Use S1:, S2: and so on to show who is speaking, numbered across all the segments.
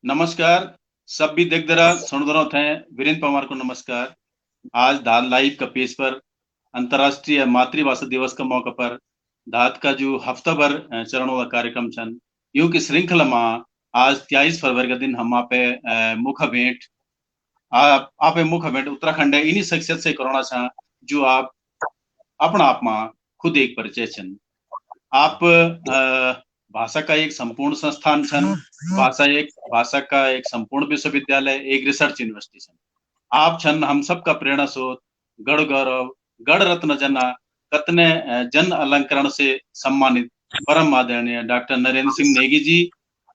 S1: नमस्कार। सब भी देखदरा सुनदरा थे वीरेंद्र पवार को नमस्कार। आज धात लाइव का पेज पर अंतर्राष्ट्रीय मातृभाषा दिवस का मौका पर धात का जो हफ्ता भर चरण वाला कार्यक्रम छन यूं की श्रृंखला में आज 23 फरवरी का दिन हम आपे मुख भेंट आपे मुख भेंट उत्तराखंड इन्हीं शख्सियत से कोरोना छा जो आप अपना आप में खुद एक परिचय छन। आप भाषा का एक संपूर्ण संस्थान छन। भाषा का एक संपूर्ण विश्वविद्यालय, एक रिसर्च यूनिवर्सिटी छन। आप छन हम सबका प्रेरणा स्रोत, गढ़ गौरव, गढ़ रत्न जना कतने जन अलंकरण से सम्मानित परम आदरणीय डॉक्टर नरेंद्र सिंह नेगी जी।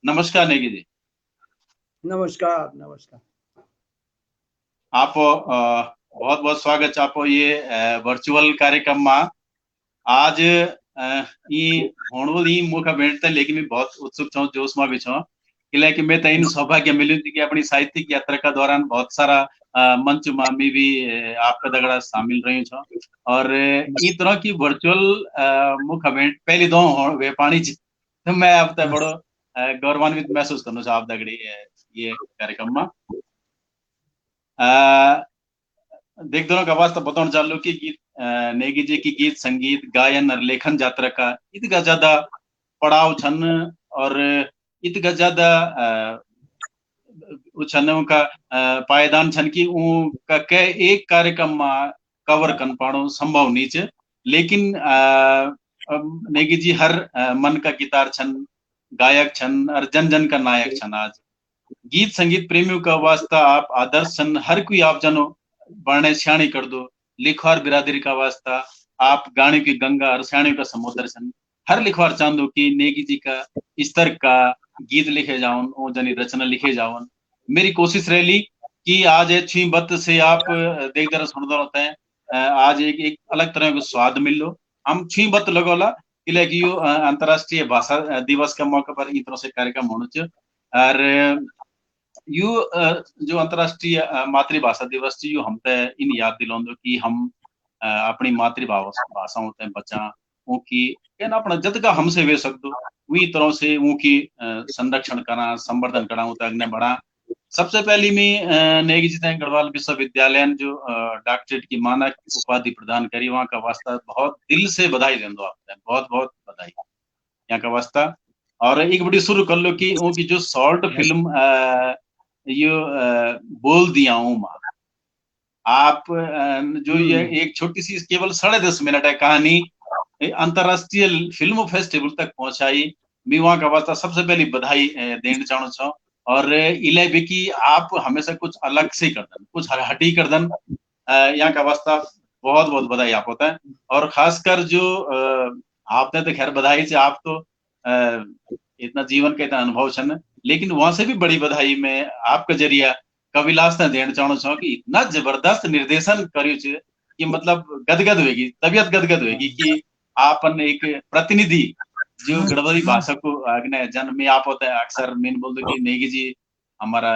S1: नमस्कार नेगी जी।
S2: नमस्कार नमस्कार।
S1: आप बहुत बहुत स्वागत आप ये वर्चुअल कार्यक्रम में। आज होने मुख भेंट था लेकिन मैं बहुत उत्सुक छो, जोश में भी छो कि मैं इन सौभाग्य मिली थी कि अपनी साहित्यिक यात्रा का दौरान बहुत सारा मंच में मैं भी आपका दगड़ा शामिल रही छो और इस तरह की वर्चुअल मुख भेंट पहली दो वे पानी तो मैं अब तक बड़ो गौरवान्वित महसूस करना चाह आप दगड़ी ये कार्यक्रम में देख दोनों का वास्ता बताना चालू कि गीत नेगी जी की गीत संगीत गायन और लेखन यात्रा का इतना ज्यादा पड़ाव छन और इतना ज्यादा छन का पायदान छन कि का के एक कार्यक्रम में कवर कर पानो संभव नहीं है। लेकिन नेगी जी हर मन का गिटार छन, गायक छन और जन जन का नायक छन। आज गीत संगीत प्रेमियों का वास्ता आप आदर्श छन, हर कोई आप जनो बरने श्याणी कर दो। लिखवार बिरादरी का वास्ता आप गाने की गंगा और श्याणी का समुद्र छन। हर लिखवार चांदो कि नेगी जी का स्तर का गीत लिखे जाऊन, ओ जनी रचना लिखे जाऊन। मेरी कोशिश रही कि आज छी बत से आप देख दर सुनते रहते हैं। आज एक अलग तरह का स्वाद मिल लो। हम छी बत लगोला कि यो अंतर्राष्ट्रीय भाषा दिवस का मौके पर इस तरह से कार्यक्रम होना चाहिए और यू जो अंतर्राष्ट्रीय मातृभाषा दिवस यू हम इन याद दिलाओ कि हम अपनी मातृभाषा होते हैं बचा उनकी कहना अपना जतका हमसे वे सकते वही तरह से उनकी संरक्षण करा, संवर्धन करा, अग्नि बढ़ा। सबसे पहली मैं नेगी जी गढ़वाल विश्वविद्यालय जो डॉक्टरेट की मानक उपाधि प्रदान करी वहाँ का वास्ता बहुत दिल से बधाई देंदो आपने, बहुत बहुत बधाई यहाँ का वास्ता। और एक बड़ी शुरू कर लो कि उनकी जो शॉर्ट फिल्म ये बोल दिया हूँ माँ आप जो ये एक छोटी सी केवल 10.5 मिनट है कहानी अंतरराष्ट्रीय फिल्म फेस्टिवल तक पहुंचाई। मैं वहाँ का वास्ता सबसे पहली बधाई देना चाहूँ छो और इले भी कि आप हमेशा कुछ अलग से कर दन, कुछ हटी कर दन। यहाँ का वास्ता बहुत बहुत बधाई आप होता है और खासकर जो आपने तो खैर बधाई से आप तो इतना जीवन का इतना अनुभव छन लेकिन वहां से भी बड़ी बधाई में आपका जरिया कविलास ने देना चाहना चाहो कि इतना जबरदस्त निर्देशन करियो छे कि मतलब गदगद होगी, तबियत गदगद होगी कि आपन एक प्रतिनिधि जो गढ़वाली भाषा को आगे जन्म में आप होता है अक्सर मेन बोल दो कि नेगी जी हमारा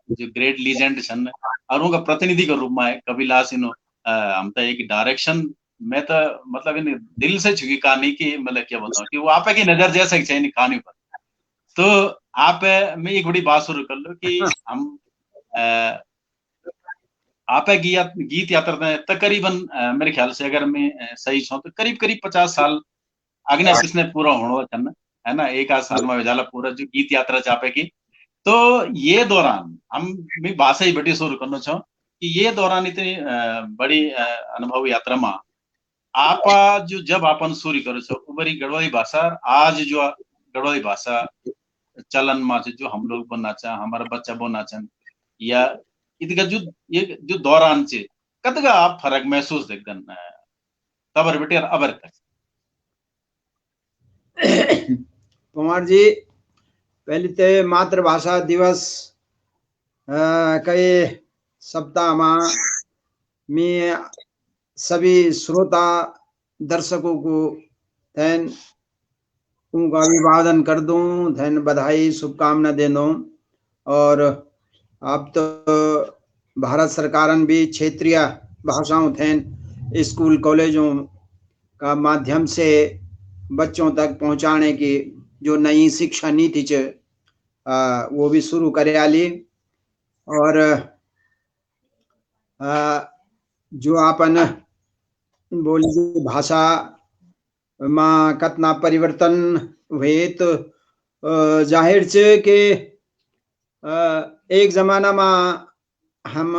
S1: जो ग्रेट लीजेंड छन और उनका प्रतिनिधि के रूप में कविलास इनो हम तो एक डायरेक्शन मैं तो मतलब इन दिल से चुकी कहानी की मतलब क्या बताऊं कि वो आप की नजर जैसा चाहिए कहानी पर। तो आप मैं एक बड़ी बात शुरू कर लो कि हम आप गीत यात्रा तकरीबन मेरे ख्याल से अगर मैं सही छूं तो करीब करीब 50 साल अग्नि पिछने पूरा होना है ना, एक आध साल में जाला पूरा जो गीत यात्रा चापे की। तो ये दौरान हम मैं भाषा ही बड़ी शुरू करना चाहूँ कि ये दौरान इतनी बड़ी अनुभव यात्रा में आप जो जब अपन सूर्य करो छो उबरी गढ़वाली भाषा आज जो गढ़वाली भाषा चलन में जो हम लोग बोलना चाह हमारा बच्चा बोलना चाह या इतका जो ये जो दौरान से कतका आप फर्क महसूस देखते तबर बेटे अबर तक।
S2: कुमार जी पहले तो मातृभाषा दिवस कई सप्ताह में मैं सभी श्रोता दर्शकों को धन उनका अभिवादन कर दूं, धन बधाई शुभकामना दे दूं। और अब तो भारत सरकार भी क्षेत्रीय भाषाओं थे स्कूल कॉलेजों का माध्यम से बच्चों तक पहुंचाने की जो नई शिक्षा नीति वो भी शुरू करे आली। और जो आपन बोली भाषा में कतना परिवर्तन हुए, तो जाहिर छे कि एक जमाना में हम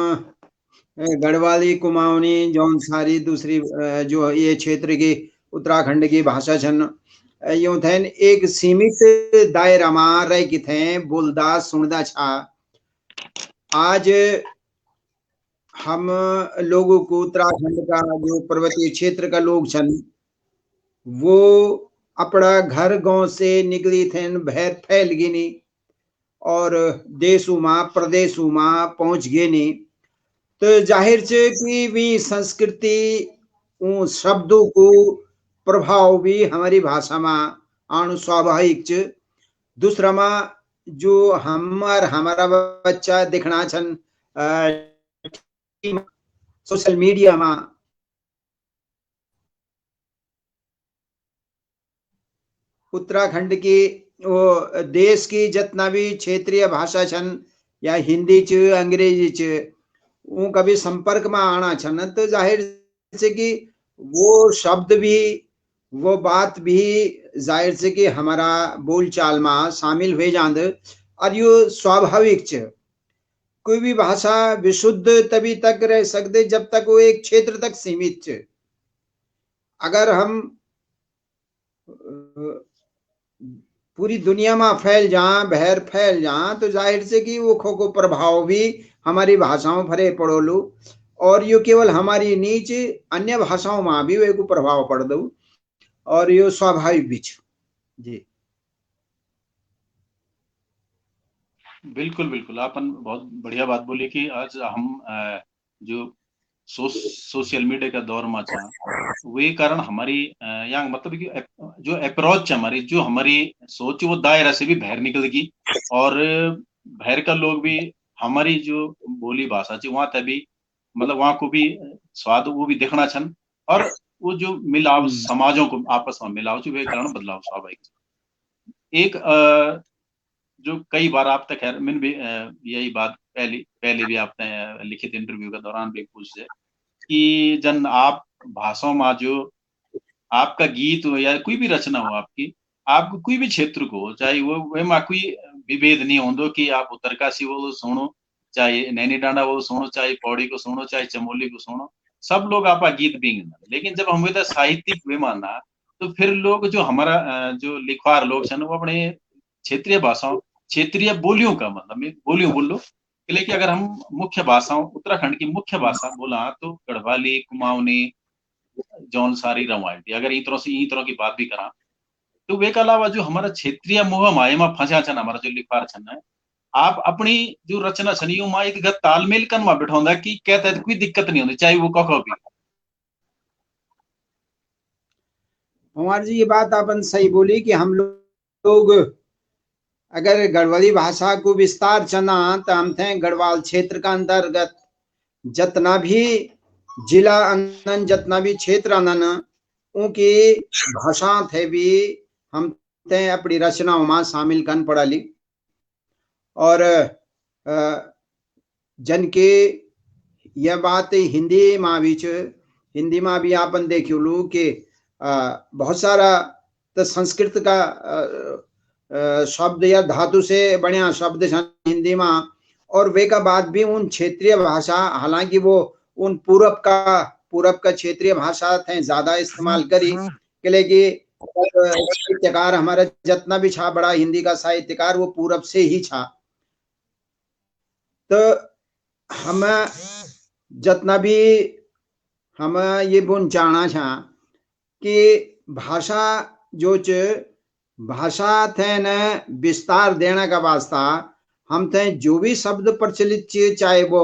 S2: गढ़वाली, कुमाऊनी, जौनसारी, दूसरी जो ये क्षेत्र की उत्तराखंड की भाषा छन, यूं थे एक सीमित दायरा में रह की थे बोलदा सुनदा छा। आज हम लोगों को उत्तराखंड का जो पर्वतीय क्षेत्र का लोग छन, वो अपना घर गांव से निकली थे भैर फैल गिनी और देशों में प्रदेशों में पहुंच गए नी। तो जाहिर छे कि भी संस्कृति उन शब्दों को प्रभाव भी हमारी भाषा में आनु स्वाभाविक छ। दूसरा में जो हमारा बच्चा दिखना छन सोशल मीडिया में, उत्तराखंड की वो देश की जितना भी क्षेत्रीय भाषा छन, या हिंदी च, अंग्रेजी च, वो कभी संपर्क में आना छन, तो जाहिर से कि वो शब्द भी, वो बात भी जाहिर से कि हमारा बोलचाल में शामिल हो जांद। और यो स्वाभाविक छ। कोई भी भाषा विशुद्ध तभी तक रह सकते जब तक वो एक क्षेत्र तक सीमित छ। अगर हम पूरी दुनिया में फैल जा, बहर फैल जा, तो जाहिर से कि वो को प्रभाव भी हमारी भाषाओं फरे पड़ोलू। और यो केवल हमारी नीच अन्य भाषाओं में भी वे को प्रभाव पड़ दो, और यो स्वाभाविक भी छ। जी
S1: बिल्कुल बिल्कुल, आपन बहुत बढ़िया बात बोली कि आज हम जो सोशल मीडिया का दौर में छा, वे कारण हमारी यहाँ मतलब कि जो अप्रोच हमारी, जो हमारी सोच वो दायरा से भी बाहर निकल गई, और बाहर का लोग भी हमारी जो बोली भाषा थी वहां तक भी मतलब वहां को भी स्वाद वो भी देखना छन, और वो जो मिलाव समाजों को आपस में मिलाव वे कारण बदलाव स्वाभाविक। एक जो कई बार आप तक खैर मैंने भी यही बात पहले भी आपने लिखित इंटरव्यू के दौरान भी पूछे कि जन आप भाषाओं में जो आपका गीत हो या कोई भी रचना हो आपकी, आपको कोई भी क्षेत्र को, चाहे वो में कोई विभेद नहीं होंदो कि आप उत्तरकाशी वो सुनो, चाहे नैनी डांडा वो सुनो, चाहे पौड़ी को सुनो, चाहे चमोली को सुनो, सब लोग आपका गीत भी। लेकिन जब हम साहित्यिक विमाना, तो फिर लोग जो हमारा जो लिखवार लोग छन वो अपने क्षेत्रीय भाषाओं, क्षेत्रीय बोलियों का मतलब बोलियों बोल लो, लेकिन अगर हम मुख्य भाषाओं उत्तराखंड की मुख्य भाषा बोला तो गढ़वाली, कुमाऊनी, जौनसारी, रवायती, अगर इन तरह की बात भी करा, तो वे के अलावा जो हमारा क्षेत्रीय मोह माया में फंसा छन, हमारा जो लिखवार छन है, आप अपनी जो रचना छन यू मा एक तालमेल कन में बिठाऊंदा कि कहता है कोई दिक्कत नहीं होती, चाहे वो कखो भी।
S2: कुमार जी, ये बात आपने सही बोली कि हम लोग अगर गढ़वाली भाषा को विस्तार चना, तो हम थे गढ़वाल क्षेत्र का अंतर्गत जितना भी जिला अनन, जितना भी क्षेत्र अनन, उनकी भाषा थे भी हम थे अपनी रचनाओं में शामिल कर पड़ा ली। और जन के यह बात हिंदी में भी, हिंदी में भी आपन देखियो लो कि बहुत सारा तो संस्कृत का शब्द या धातु से बढ़िया शब्द हिंदी में, और वे का बाद भी उन क्षेत्रीय भाषा, हालांकि वो उन पूरब का क्षेत्रीय भाषा थे ज्यादा इस्तेमाल करी, लेकिन साहित्यकार हमारा जितना भी छा बड़ा हिंदी का साहित्यकार वो पूरब से ही छा। तो हम जितना भी हम ये बुन चाहना छा कि भाषा जो भाषा थे न विस्तार देने का वास्ता हम थे जो भी शब्द प्रचलित चाहे वो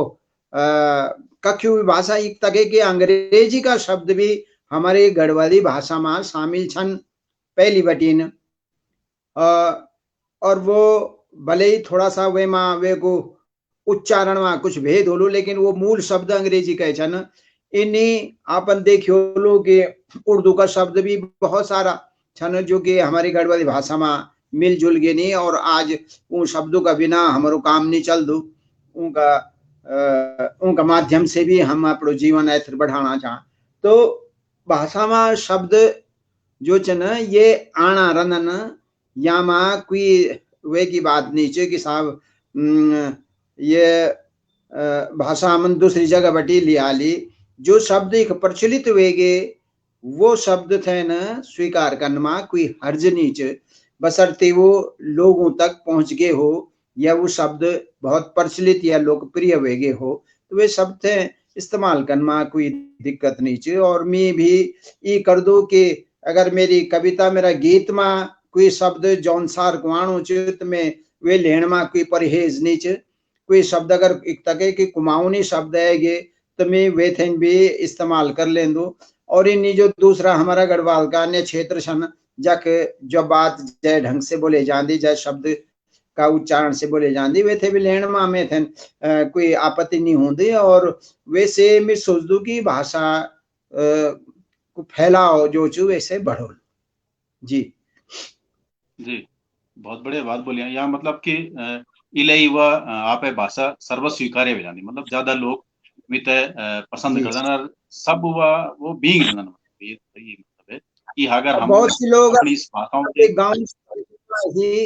S2: कख्यू भी भाषा एक तके के अंग्रेजी का शब्द भी हमारे गढ़वाली भाषा में शामिल छन पहली बटीन। और वो भले ही थोड़ा सा वे को उच्चारण में कुछ भेद हो लो, लेकिन वो मूल शब्द अंग्रेजी कहे छन। इन्हीं आपन देखियो लो कि उर्दू का शब्द भी बहुत सारा छन जो कि हमारी गढ़वाली भाषा में मिलजुल के नहीं, और आज उन शब्दों का बिना हमारो काम नहीं चल दो, उनका माध्यम से भी हम अपनो जीवन ऐसे बढ़ाना चाह। तो भाषा में शब्द जो च न ये आना रनन या मा कोई वे की बात नहीं चे कि साहब ये भाषा मन दूसरी जगह बटी लिया ली। जो शब्द एक प्रचलित वेगे वो शब्द थे न स्वीकार करना कोई हर्ज नहीं च, बशर्ते वो लोगों तक पहुंच गए हो या वो शब्द बहुत प्रचलित या लोकप्रिय वेगे हो, तो वे शब्द थे इस्तेमाल करना कोई दिक्कत नहीं च। और मैं भी ये कर दो कि अगर मेरी कविता मेरा गीत में कोई शब्द जौन सार को आणो च तो मैं वे लेण में कोई परहेज नहीं च। कोई शब्द अगर एक तके कि कुमाऊनी शब्द है ये तो मैं वे थे भी इस्तेमाल कर लें दो। और इन जो दूसरा हमारा गढ़वाल का अन्य क्षेत्र छन जक जो बात जय ढंग से बोले जाती, जय शब्द का उच्चारण से बोले जाती, वे थे भी लेण में थे कोई आपत्ति नहीं होती। और वैसे मैं सोच दू कि भाषा को फैलाओ जो चू वैसे बढ़ो। जी
S1: जी, बहुत बढ़िया बात बोली यहाँ। मतलब कि इलई व आप भाषा सर्व स्वीकार्य हो जानी, मतलब ज्यादा लोग मित पसंद कर देना सब वो बींग देना। ये मतलब है कि अगर हम
S2: बहुत से लोग
S1: अपनी इस भाषाओं के
S2: गांव ही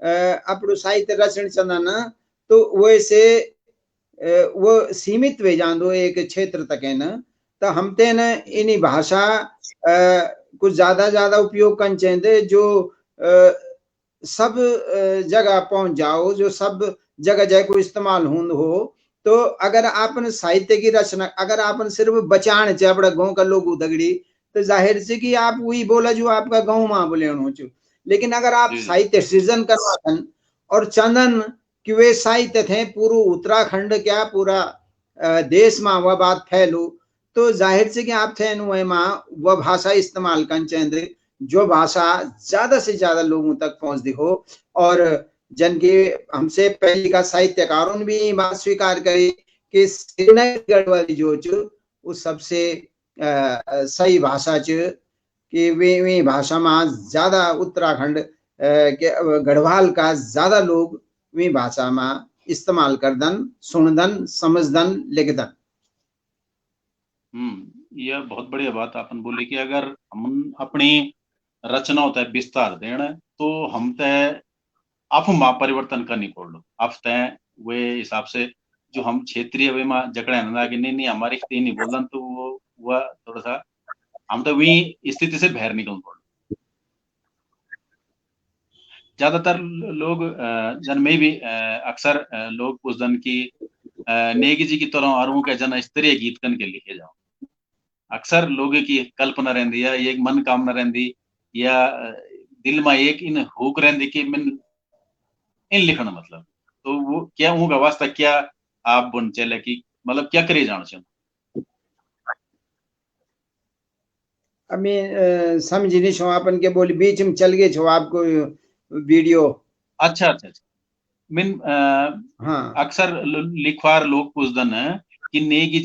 S2: अपनो साहित्य रचन चंदन तो वैसे वो सीमित वे जान एक क्षेत्र तक है न, तो हम ते न इन्हीं भाषा कुछ ज्यादा उपयोग कर चाहिए जो सब जगह पहुंच जाओ, जो सब जगह जाए को इस्तेमाल हो। तो अगर आपन साहित्य की रचना अगर आपन सिर्फ बचान चे अपना गाँव का लोग दगड़ी तो जाहिर से कि आप वही बोला जो आपका गाँव में बोले चु। लेकिन अगर आप साहित्य सृजन करवा और चंदन कि वे साहित्य थे पूरा उत्तराखंड क्या पूरा देश में वह बात फैलू, तो जाहिर से कि आप थे वह भाषा इस्तेमाल कर चाहिए जो भाषा ज्यादा से ज्यादा लोगों तक पहुंच दी हो। और जन के हमसे पहले का साहित्यकारों ने भी बात स्वीकार करी कि गढ़वाली जो वो सबसे सही भाषा च कि वे भाषा में ज्यादा उत्तराखंड के गढ़वाल का ज्यादा लोग वे भाषा में इस्तेमाल करदन, सुनदन, समझदन, लिखदन।
S1: यह बहुत बढ़िया बात आपने बोली कि अगर हम अपनी रचनाओं तय विस्तार देना तो हम तय आप परिवर्तन करनी पड़ लो आप तय वे हिसाब से जो हम क्षेत्रीय वे में जकड़े ना कि नहीं हमारी नहीं बोलन तो वो थोड़ा सा हम तो वही स्थिति से बाहर निकल पड़। ज्यादातर लोग जन में भी अक्सर लोग उस दिन की नेगी जी की तरह और के जन स्तरीय गीत कन के लिखे जाओ। अक्सर लोगों की कल्पना रहती है एक मन कामना रहती या दिल में एक इन हुक रहती कि मैं इन लिखना मतलब तो वो क्या उनका वास्ता क्या आप बुन चले कि मतलब क्या करे जाना चाहिए।
S2: मैं समझ नहीं छो अपन के बोली बीच में चल गए छो आपको वीडियो।
S1: अच्छा अच्छा अच्छा मिन
S2: हाँ
S1: अक्सर लिखवार लोग पूछदन कि नेगी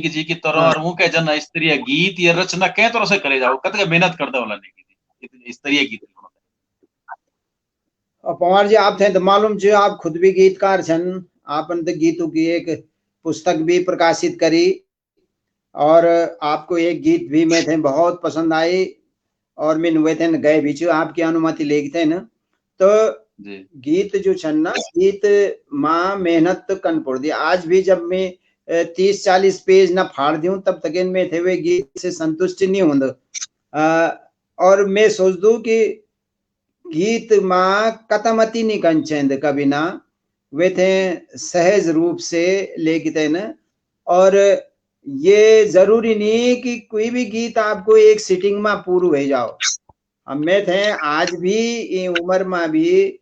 S1: जी की तरह
S2: हाँ।
S1: और वो कह जना स्तरीय गीत या रचना कै तरह से करे जाओ कत मेहनत करता वाला नेगी जी स्तरीय गीत।
S2: और पवार जी आप थे तो मालूम जो आप खुद भी गीतकार छन, आपन तो गीतों की एक पुस्तक भी प्रकाशित करी और आपको एक गीत भी में थे बहुत पसंद आई और मैं वे थे गए भी छू आपकी अनुमति लेते न। तो गीत जो छन ना गीत माँ मेहनत तो कन पड़ दी। आज भी जब मैं 30-40 पेज ना फाड़ दूं तब तक में थे वे गीत से संतुष्ट नहीं होंगे। और मैं सोच दूं कि गीत माँ कतमती नहीं कंचेंद कभी ना वे थे सहज रूप से लेखते न। और ये जरूरी नहीं कि कोई भी गीत आपको एक सिटिंग में पूरा हो जाओ। हम में थे आज भी ये उम्र में भी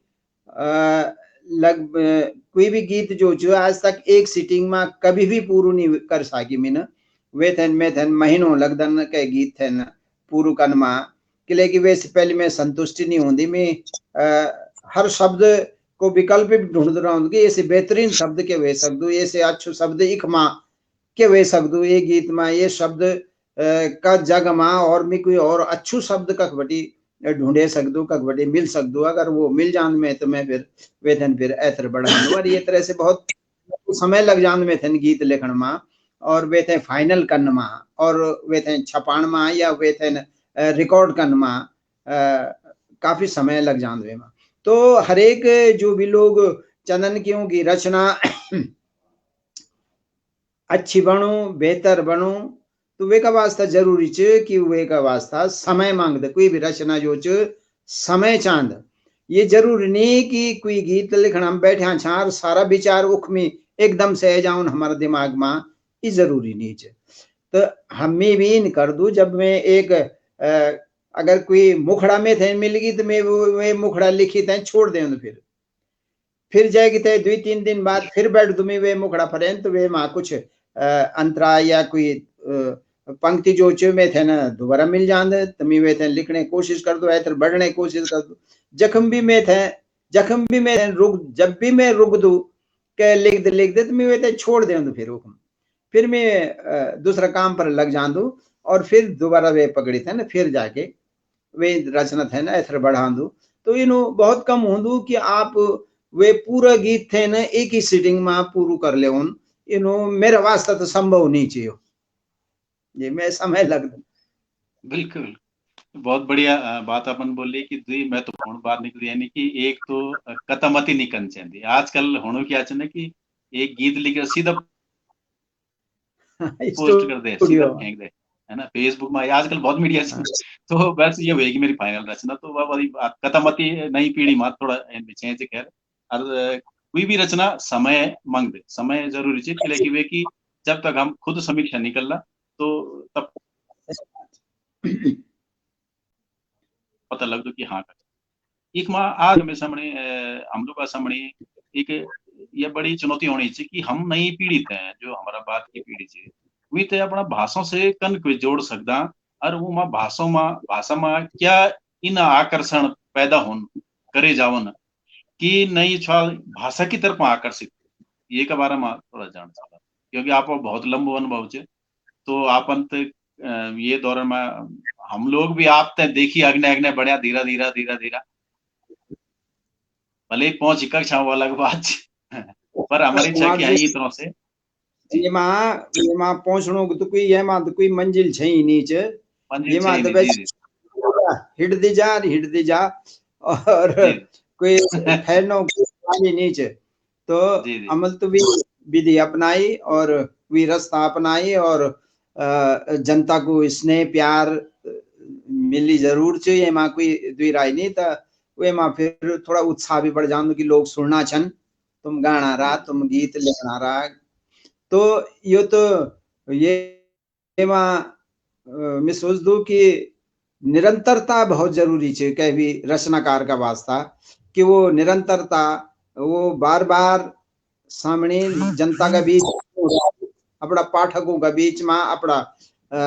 S2: कोई भी गीत जो आज तक एक सिटिंग में कभी भी पूरा नहीं कर सकी मैं वे थे में थे महीनों लगदन के गीत थे न पूरा करन में किले की वैसे पहले मैं संतुष्टि नहीं होती। मैं हर शब्द को विकल्प भी ढूंढ रहा हूँ कि ऐसे बेहतरीन शब्द के वे सकदू, ऐसे अच्छे शब्द इक माँ के वे सकदू ये गीत में ये शब्द का जग माँ और मैं कोई और अच्छू शब्द कख बटी ढूंढे सकदू कक बटे मिल सकदू, अगर वो मिल जान में तो मैं फिर वेथन फिर ऐतर बढ़ाऊं। और ये तरह से बहुत समय लग जान में थे गीत लिखण में, और वे थे फाइनल करन में, और वे थे छपाण में, या वे थे रिकॉर्ड करन में काफी समय लग जान वे में। तो हर एक जो भी लोग चंदन क्यों की रचना अच्छी बनू बेहतर बनू, तो वे का वास्ता जरूरी च कि वे का वास्ता समय मांगद। कोई भी रचना जो च समय चांद। ये जरूरी नहीं कि कोई गीत लिखना में बैठा छार सारा विचार उख में एकदम से जाऊन हमारे दिमाग में, ये जरूरी नहीं च। तो हमें भी इन कर दू, जब मैं एक अगर कोई मुखड़ा में थे मिलगी तो मैं वे मुखड़ा लिखी थे छोड़ दें, फिर जाएगी थे 2-3 दिन बाद फिर बैठ दू मैं वे मुखड़ा फरें, तो वे माँ कुछ अंतरा या कोई पंक्ति जो च में थे ना दोबारा मिल जान, तो मैं वे थे लिखने कोशिश कर दो, ऐतर बढ़ने कोशिश कर दो। जख्म भी मैं थे रुक, जब भी मैं रुक दू के लिख दे तो मैं वे थे छोड़ दे, फिर मैं दूसरा काम पर लग जान दू, और फिर दोबारा वे पकड़ी थे ना, फिर जाके वे रचना थे ना ऐथर बढ़ा दू। तो इनो बहुत कम होंदू कि आप वे पूरा गीत थे ना एक ही सीटिंग में पूरू कर ले उन, इनो मेरे वास्ते तो संभव नहीं चाहिए, ये मैं समय लग।
S1: बिल्कुल, बहुत बढ़िया बात अपन बोली कि दुई महत्वपूर्ण बात निकली, यानी कि एक तो कतमती निकन चाहिए। आजकल होनो क्या चाहिए कि एक गीत लिख सीधा पोस्ट कर दे, सीधा फेंक दे, है ना, फेसबुक में। आजकल बहुत मीडिया है, तो बस ये होगी मेरी फाइनल रचना। तो वह वाली कतमती नई पीढ़ी में थोड़ा चेंज खैर। और कोई भी रचना समय मांग दे, समय जरूरी चीज कि वे की जब तक हम खुद समीक्षा निकलना तो तब पता लग दो कि हाँ एक माँ आज हमें सामने हम लोग का सामने एक ये बड़ी चुनौती होनी चाहिए कि हम नई पीढ़ी थे, जो हमारा बात की पीढ़ी थी वी थे अपना भाषाओं से कन को जोड़ सकता, और वो माँ भाषा में क्या इन आकर्षण पैदा होन करे जावन कि नई छाल भाषा की तरफ आकर्षित, ये के बारे में थोड़ा जान सकता, क्योंकि आप बहुत लंबो अनुभव है। तो आप अंत ये दौरान में हम लोग भी आप तक देखिए अग्नि अग्नि बढ़िया धीरा धीरा धीरा धीरा भले पहुंच कक्षा वो अलग बात पर हमारी इच्छा क्या है ये तरह से
S2: ये माँ पहुंचनो तो कोई ये माँ तो कोई मंजिल है ही नहीं च, ये माँ तो हिट दी जा और कोई ठहरनो वाली नहीं च। तो अमल तो भी विधि अपनाई और वी रास्ता अपनाई, और जनता को स्नेह प्यार मिली जरूर च, ये माँ कोई दुई राय नहीं। तो वे माँ फिर थोड़ा उत्साह भी बढ़ जाऊं कि लोग सुनना छन, तुम गाना रहा, तुम गीत लिखना रहा। तो यो तो ये माँ मैं सोच दू कि निरंतरता बहुत जरूरी है कह भी रचनाकार का वास्ता, कि वो निरंतरता वो बार बार सामने जनता का बीच, अपना पाठकों का बीच में, अपना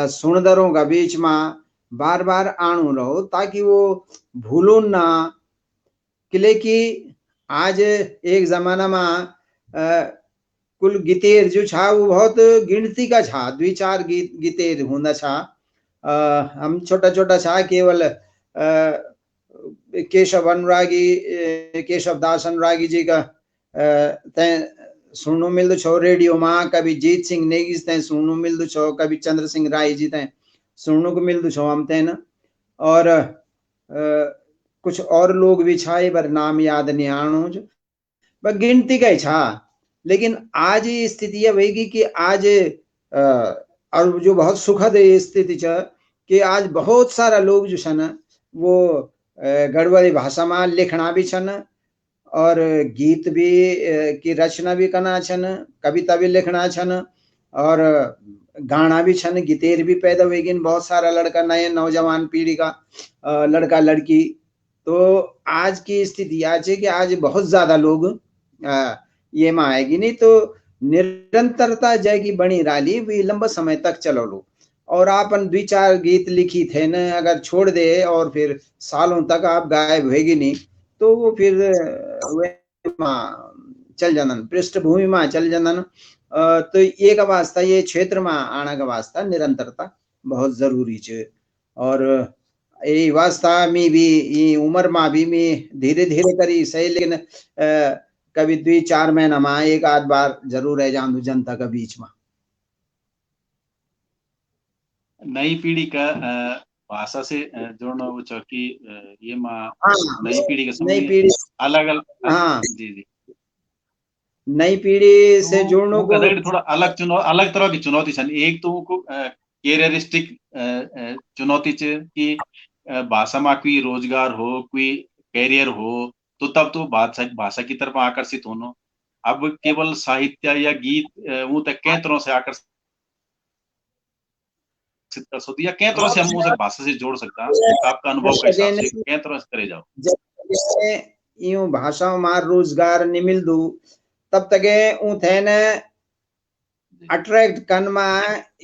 S2: सुनदरों का बीच में बार बार आणु रहो, ताकि वो भूलो ना। किले की आज एक जमाना में कुल गीतेर जो छा वो बहुत गिनती का छा, 2-4 गीतेर होना छा। हम छोटा छोटा छा केवल केशव दास अनुरागी जी का सुनने मिलदो छो रेडियो में, कभी जीत सिंह नेगी ते सुनने मिलदो छो, कभी चंद्र सिंह राय जी ते सुनने को मिलदो छो हम तेन। और कुछ और लोग भी छा, बार नाम याद नहीं आणो, गिनती का ही छा। लेकिन आज ये स्थिति यह होगी कि आज और जो बहुत सुखद स्थिति कि आज बहुत सारा लोग जो छन वो गढ़वाली भाषा में लिखना भी छन, और गीत भी की रचना भी करना छन, कविता भी लिखना छन, और गाना भी छन, गीतेर भी पैदा होगी बहुत सारा लड़का, नए नौजवान पीढ़ी का लड़का लड़की। तो आज की स्थिति आज है कि आज बहुत ज्यादा लोग ये में आएगी नहीं, तो निरंतरता जाएगी बनी राली भी लंबा समय तक चलो लो। और आपन 2-4 गीत लिखी थे न अगर छोड़ दे और फिर सालों तक आप गायब होगी नहीं, तो वो फिर चल जानन, पृष्ठभूमि में चल जानन। तो ये का वास्ता ये क्षेत्र में आने का वास्ता निरंतरता बहुत जरूरी है। और ये अवस्था में भी ये उम्र में भी मैं धीरे धीरे करी सही, लेकिन कभी 2-4 महीना में एक आध बार जरूर रह जाऊं जनता के बीच में।
S1: नई पीढ़ी का भाषा से जोड़ना वो कि ये माँ
S2: हाँ,
S1: नई पीढ़ी के
S2: नई
S1: समय
S2: पीढ़ी,
S1: अलग अलग।
S2: हाँ,
S1: जी जी।
S2: नई पीढ़ी से जोड़ने को
S1: थोड़ा अलग तरह की चुनौती छन। एक तो को कैरियरिस्टिक चुनौती छ कि भाषा में कोई रोजगार हो, कोई कैरियर हो, तो तब तो भाषा की तरफ आकर्षित होनो। अब केवल साहित्य या गीत वो तक कै तरह से आकर्षित कर सकती या कै तरह से हम उसे भाषा से जोड़ सकता। आपका अनुभव के हिसाब से कै तरह से करे जाओ।
S2: जब यूं भाषा में रोजगार नहीं मिल दू तब तक थे न अट्रैक्ट कनमा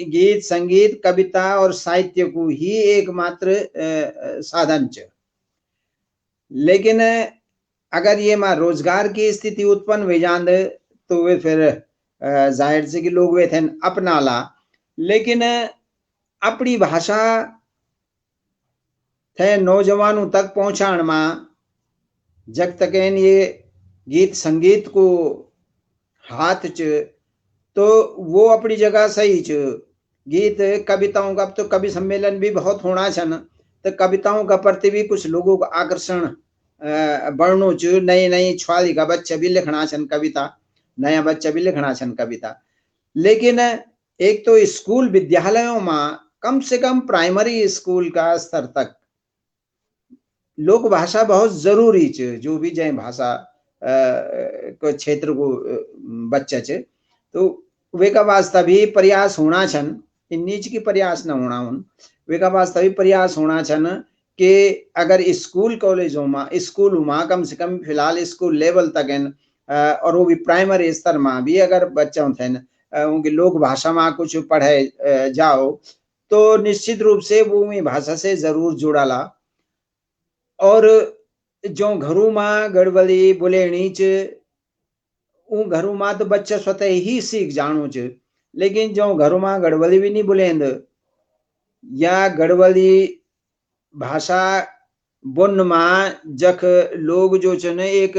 S2: गीत संगीत कविता और साहित्य को ही एकमात्र साधन छ। लेकिन अगर ये मां रोजगार की स्थिति उत्पन्न हुई जांद तो वे फिर जाहिर से कि लोग वे थे अपना ला। लेकिन अपनी भाषा थे नौजवानों तक पहुंचाण में जब तक ये गीत संगीत को हाथ च तो वो अपनी जगह सही च। गीत कविताओं का तो कवि सम्मेलन भी बहुत होना छन, तो कविताओं का प्रति भी कुछ लोगों का आकर्षण बढ़नो च। नई नई छुआली का बच्चा भी लिखना छन कविता, नया बच्चा भी लिखना छन कविता। लेकिन एक तो स्कूल विद्यालयों में कम से कम प्राइमरी स्कूल का स्तर तक लोक भाषा बहुत जरूरी च। जो भी जय भाषा को क्षेत्र को बच्चा च तो वे का वास्ता भी प्रयास होना छन। इन नीच की प्रयास न होना उन वे का वास्ता भी प्रयास होना छन कि अगर स्कूल कॉलेजों में स्कूलों में कम से कम फिलहाल स्कूल लेवल तक और वो भी प्राइमरी स्तर में भी अगर बच्चों थे उनकी लोक भाषा में कुछ पढ़े जाओ तो निश्चित रूप से वो भाषा से जरूर जुड़ाला। और जो घरों में गड़बड़ी बोलेनी च उन घरों में तो बच्चा स्वतः ही सीख जानो च। लेकिन जो घरों में गड़बड़ी भी नहीं बोलेंद या गड़बड़ी भाषा बोन में जख लोग जो च न एक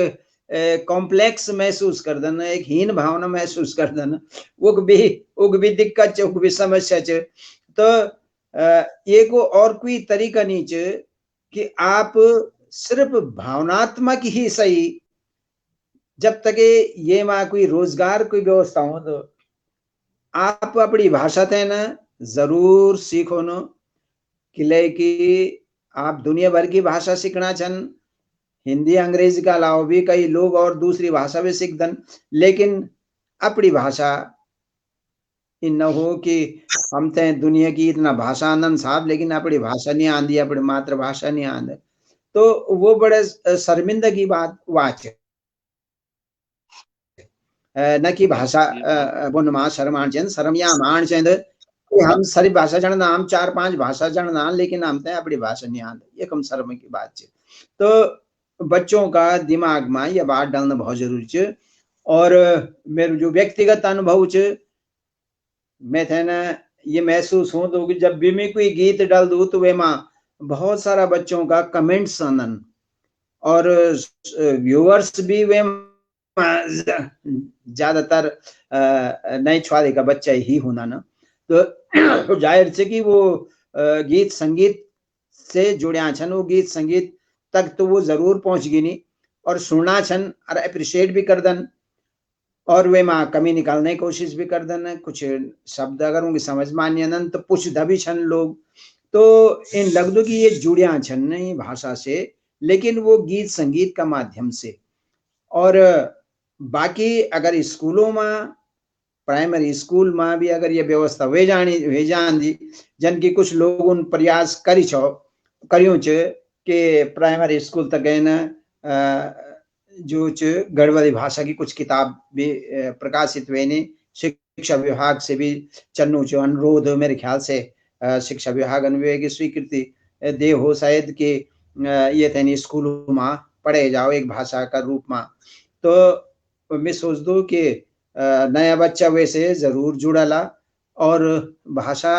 S2: कॉम्प्लेक्स महसूस कर दन, एक हीन भावना महसूस कर दन, वो भी दिक्कत च, वो भी समस्या च। तो एक और कोई तरीका नहीं च कि आप सिर्फ भावनात्मक ही सही जब तक ये मां कोई रोजगार कोई व्यवस्था हो तो आप अपनी भाषा थे न जरूर सीखो न किले कि आप दुनिया भर की भाषा सीखना छन। हिंदी अंग्रेजी का अलावा भी कई लोग और दूसरी भाषा भी सीख दन, लेकिन अपनी भाषा इन न हो कि हम ते दुनिया की इतना भाषा आनंद साहब लेकिन अपनी भाषा नहीं आंदी, अपनी मातृभाषा नहीं आंद तो वो बड़े शर्मिंदा की बात वाच है। न कि भाषा बोन मा शर्मान चंद शर्मिया मान चंद हम सारी भाषा जानना, हम 4-5 भाषा जानना लेकिन हम ते अपनी भाषा नहीं आंद, ये कम शर्म की बात है। तो बच्चों का दिमाग में यह बात डालना बहुत जरूरी है। और मेरे जो व्यक्तिगत अनुभव च मैं थे न ये महसूस हूं तो कि जब भी मैं कोई गीत डाल दू तो वे मां बहुत सारा बच्चों का कमेंट्स आनन और व्यूअर्स भी वे ज्यादातर नई छुआले का बच्चा ही होना ना। तो जाहिर से कि वो गीत संगीत से जुड़िया छन, वो गीत संगीत तक तो वो जरूर पहुंच गई नहीं और सुनना छन और अप्रिशिएट भी कर दन और वे मां कमी निकालने की कोशिश भी कर दन। कुछ शब्द अगर उनकी समझ में आने तो पूछ दबी छन लोग तो इन लगदो कि ये जुड़िया छन नहीं भाषा से, लेकिन वो गीत संगीत का माध्यम से। और बाकी अगर स्कूलों में प्राइमरी स्कूल में भी अगर ये व्यवस्था वे जान दी जन की कुछ लोग उन प्रयास करियो च कि प्राइमरी स्कूल तक है न जो च गढ़वाली भाषा की कुछ किताब भी प्रकाशित हुए ने। शिक्षा विभाग से भी चन्नू च अनुरोध मेरे ख्याल से शिक्षा विभाग अनुवेग की स्वीकृति दे हो शायद कि ये थे स्कूलों में पढ़े जाओ एक भाषा का रूप में। तो मैं सोच दू कि नया बच्चा वैसे जरूर जुड़ाला और भाषा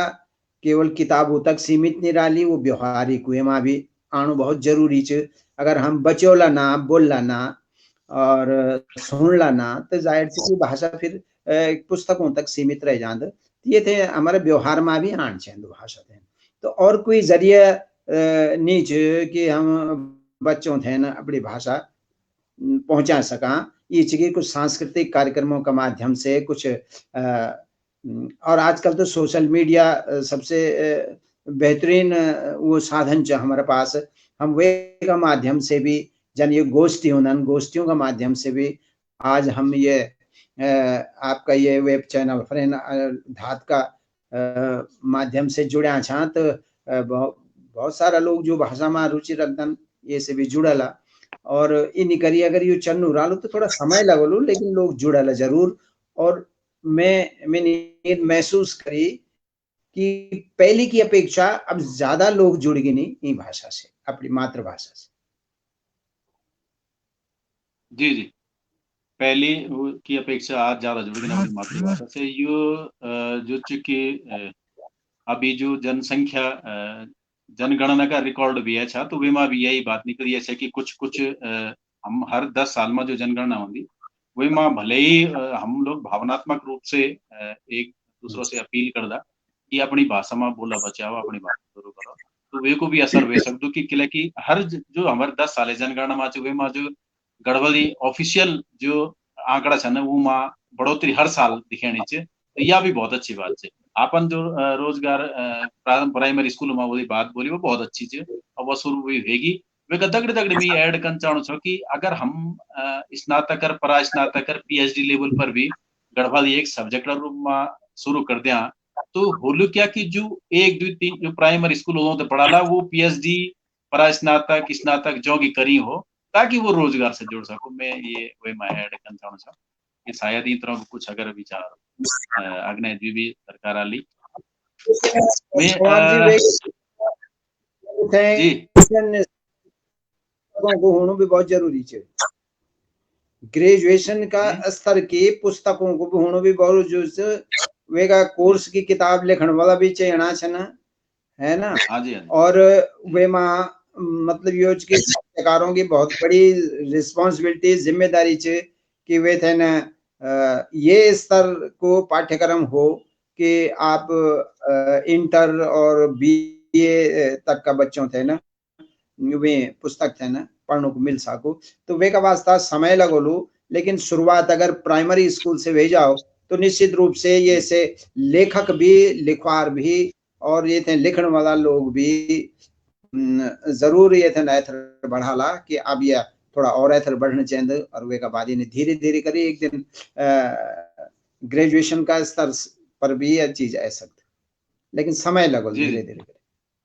S2: केवल किताबों तक सीमित नहीं रही, वो व्यवहारिक हुए में भी आना बहुत जरूरी छ। अगर हम बचोला ना, बोलला ना और सुनला ना, तो जाहिर सी भाषा फिर पुस्तकों तक सीमित रह जात। ये थे हमारे व्यवहार में भी आन चाहिए भाषा थे। तो और कोई जरिया नहीं छ कि हम बच्चों थे ना अपनी भाषा पहुंचा सका। ये चाहिए कुछ सांस्कृतिक कार्यक्रमों का माध्यम से, कुछ और आजकल तो सोशल मीडिया सबसे बेहतरीन वो साधन जो हमारे पास, हम वे का माध्यम से भी जन ये गोष्ठी होना, गोष्ठियों का माध्यम से भी आज हम ये आपका ये वेब चैनल फ्रेंड धात का माध्यम से जुड़ा छा। तो बहुत सारा लोग जो भाषा में रुचि रखदन ये से भी जुड़ला। और इन करी अगर ये चन्नू रालो तो थोड़ा समय लगलो, लेकिन लोग जुड़ला जरूर। और मैंने महसूस करी कि पहले की अपेक्षा अब ज्यादा लोग जुड़ गए नहीं इन भाषा से, अपनी मातृभाषा से।
S1: जी जी, पहले की अपेक्षा आज ज्यादा जुड़ गए अपनी मातृभाषा से। यो जो चूंकि अभी जो जनसंख्या जनगणना का रिकॉर्ड भी है छा, तो वे भी यही बात निकली है कि कुछ कुछ हम हर 10 साल में जो जनगणना होगी वे में भले ही हम लोग भावनात्मक रूप से एक दूसरों से अपील कर दा कि अपनी भाषा में बोला बचाओ, अपनी भाषा शुरू करो, तो वे को भी असर वे सकते कि हर जो हमारे 10 साल जनगणना में वे में जो गड़बड़ी ऑफिशियल जो आंकड़ा छे वो में बढ़ोतरी हर साल दिखेनी चाहिए। तो यह भी बहुत अच्छी बात है। आपन जो रोजगार प्राइमरी स्कूल में वो बात बोली वो बहुत अच्छी है और वो शुरू भी होगी। वे तगड़े तगड़े मैं ऐड करना चाहूँ छो कि अगर हम स्नातक परास्नातक पीएचडी लेवल पर भी गढ़वाली एक सब्जेक्ट रूप में शुरू कर दिया, तो होलू क्या कि जो 1 2 3 जो प्राइमरी स्कूल उन्होंने पढ़ाला वो पीएचडी परास्नातक स्नातक जो की करी हो, ताकि वो रोजगार से जुड़ सको। मैं ये वे मैं ऐड करना चाहूँ छो कि शायद इन तरह कुछ अगर विचार अग्नि भी सरकार आली
S2: को होना भी बहुत जरूरी है। ग्रेजुएशन का स्तर के पुस्तकों को भी होना भी बहुत जरूरी है। वे का कोर्स की किताब लिखने वाला भी चाहिए छना, है ना। और वे माँ मतलब यो कि साहित्यकारों की बहुत बड़ी रिस्पांसिबिलिटी जिम्मेदारी है कि वे थे न ये स्तर को पाठ्यक्रम हो कि आप इंटर और बीए तक का बच्चों थे न वे पुस्तक थे न पढ़ने को मिल सको। तो वे का वास्ता समय लगोलू, लेकिन शुरुआत अगर प्राइमरी स्कूल से भेज जाओ तो निश्चित रूप से ये से लेखक भी, लिखवार भी और ये थे लिखने वाला लोग भी जरूर ये थे एथर बढ़ाला कि अब यह थोड़ा और एथर बढ़ने चाहिए। और वे का बाद धीरे धीरे करी एक दिन ग्रेजुएशन का स्तर पर भी यह चीज आ सकती, लेकिन समय लगो धीरे धीरे।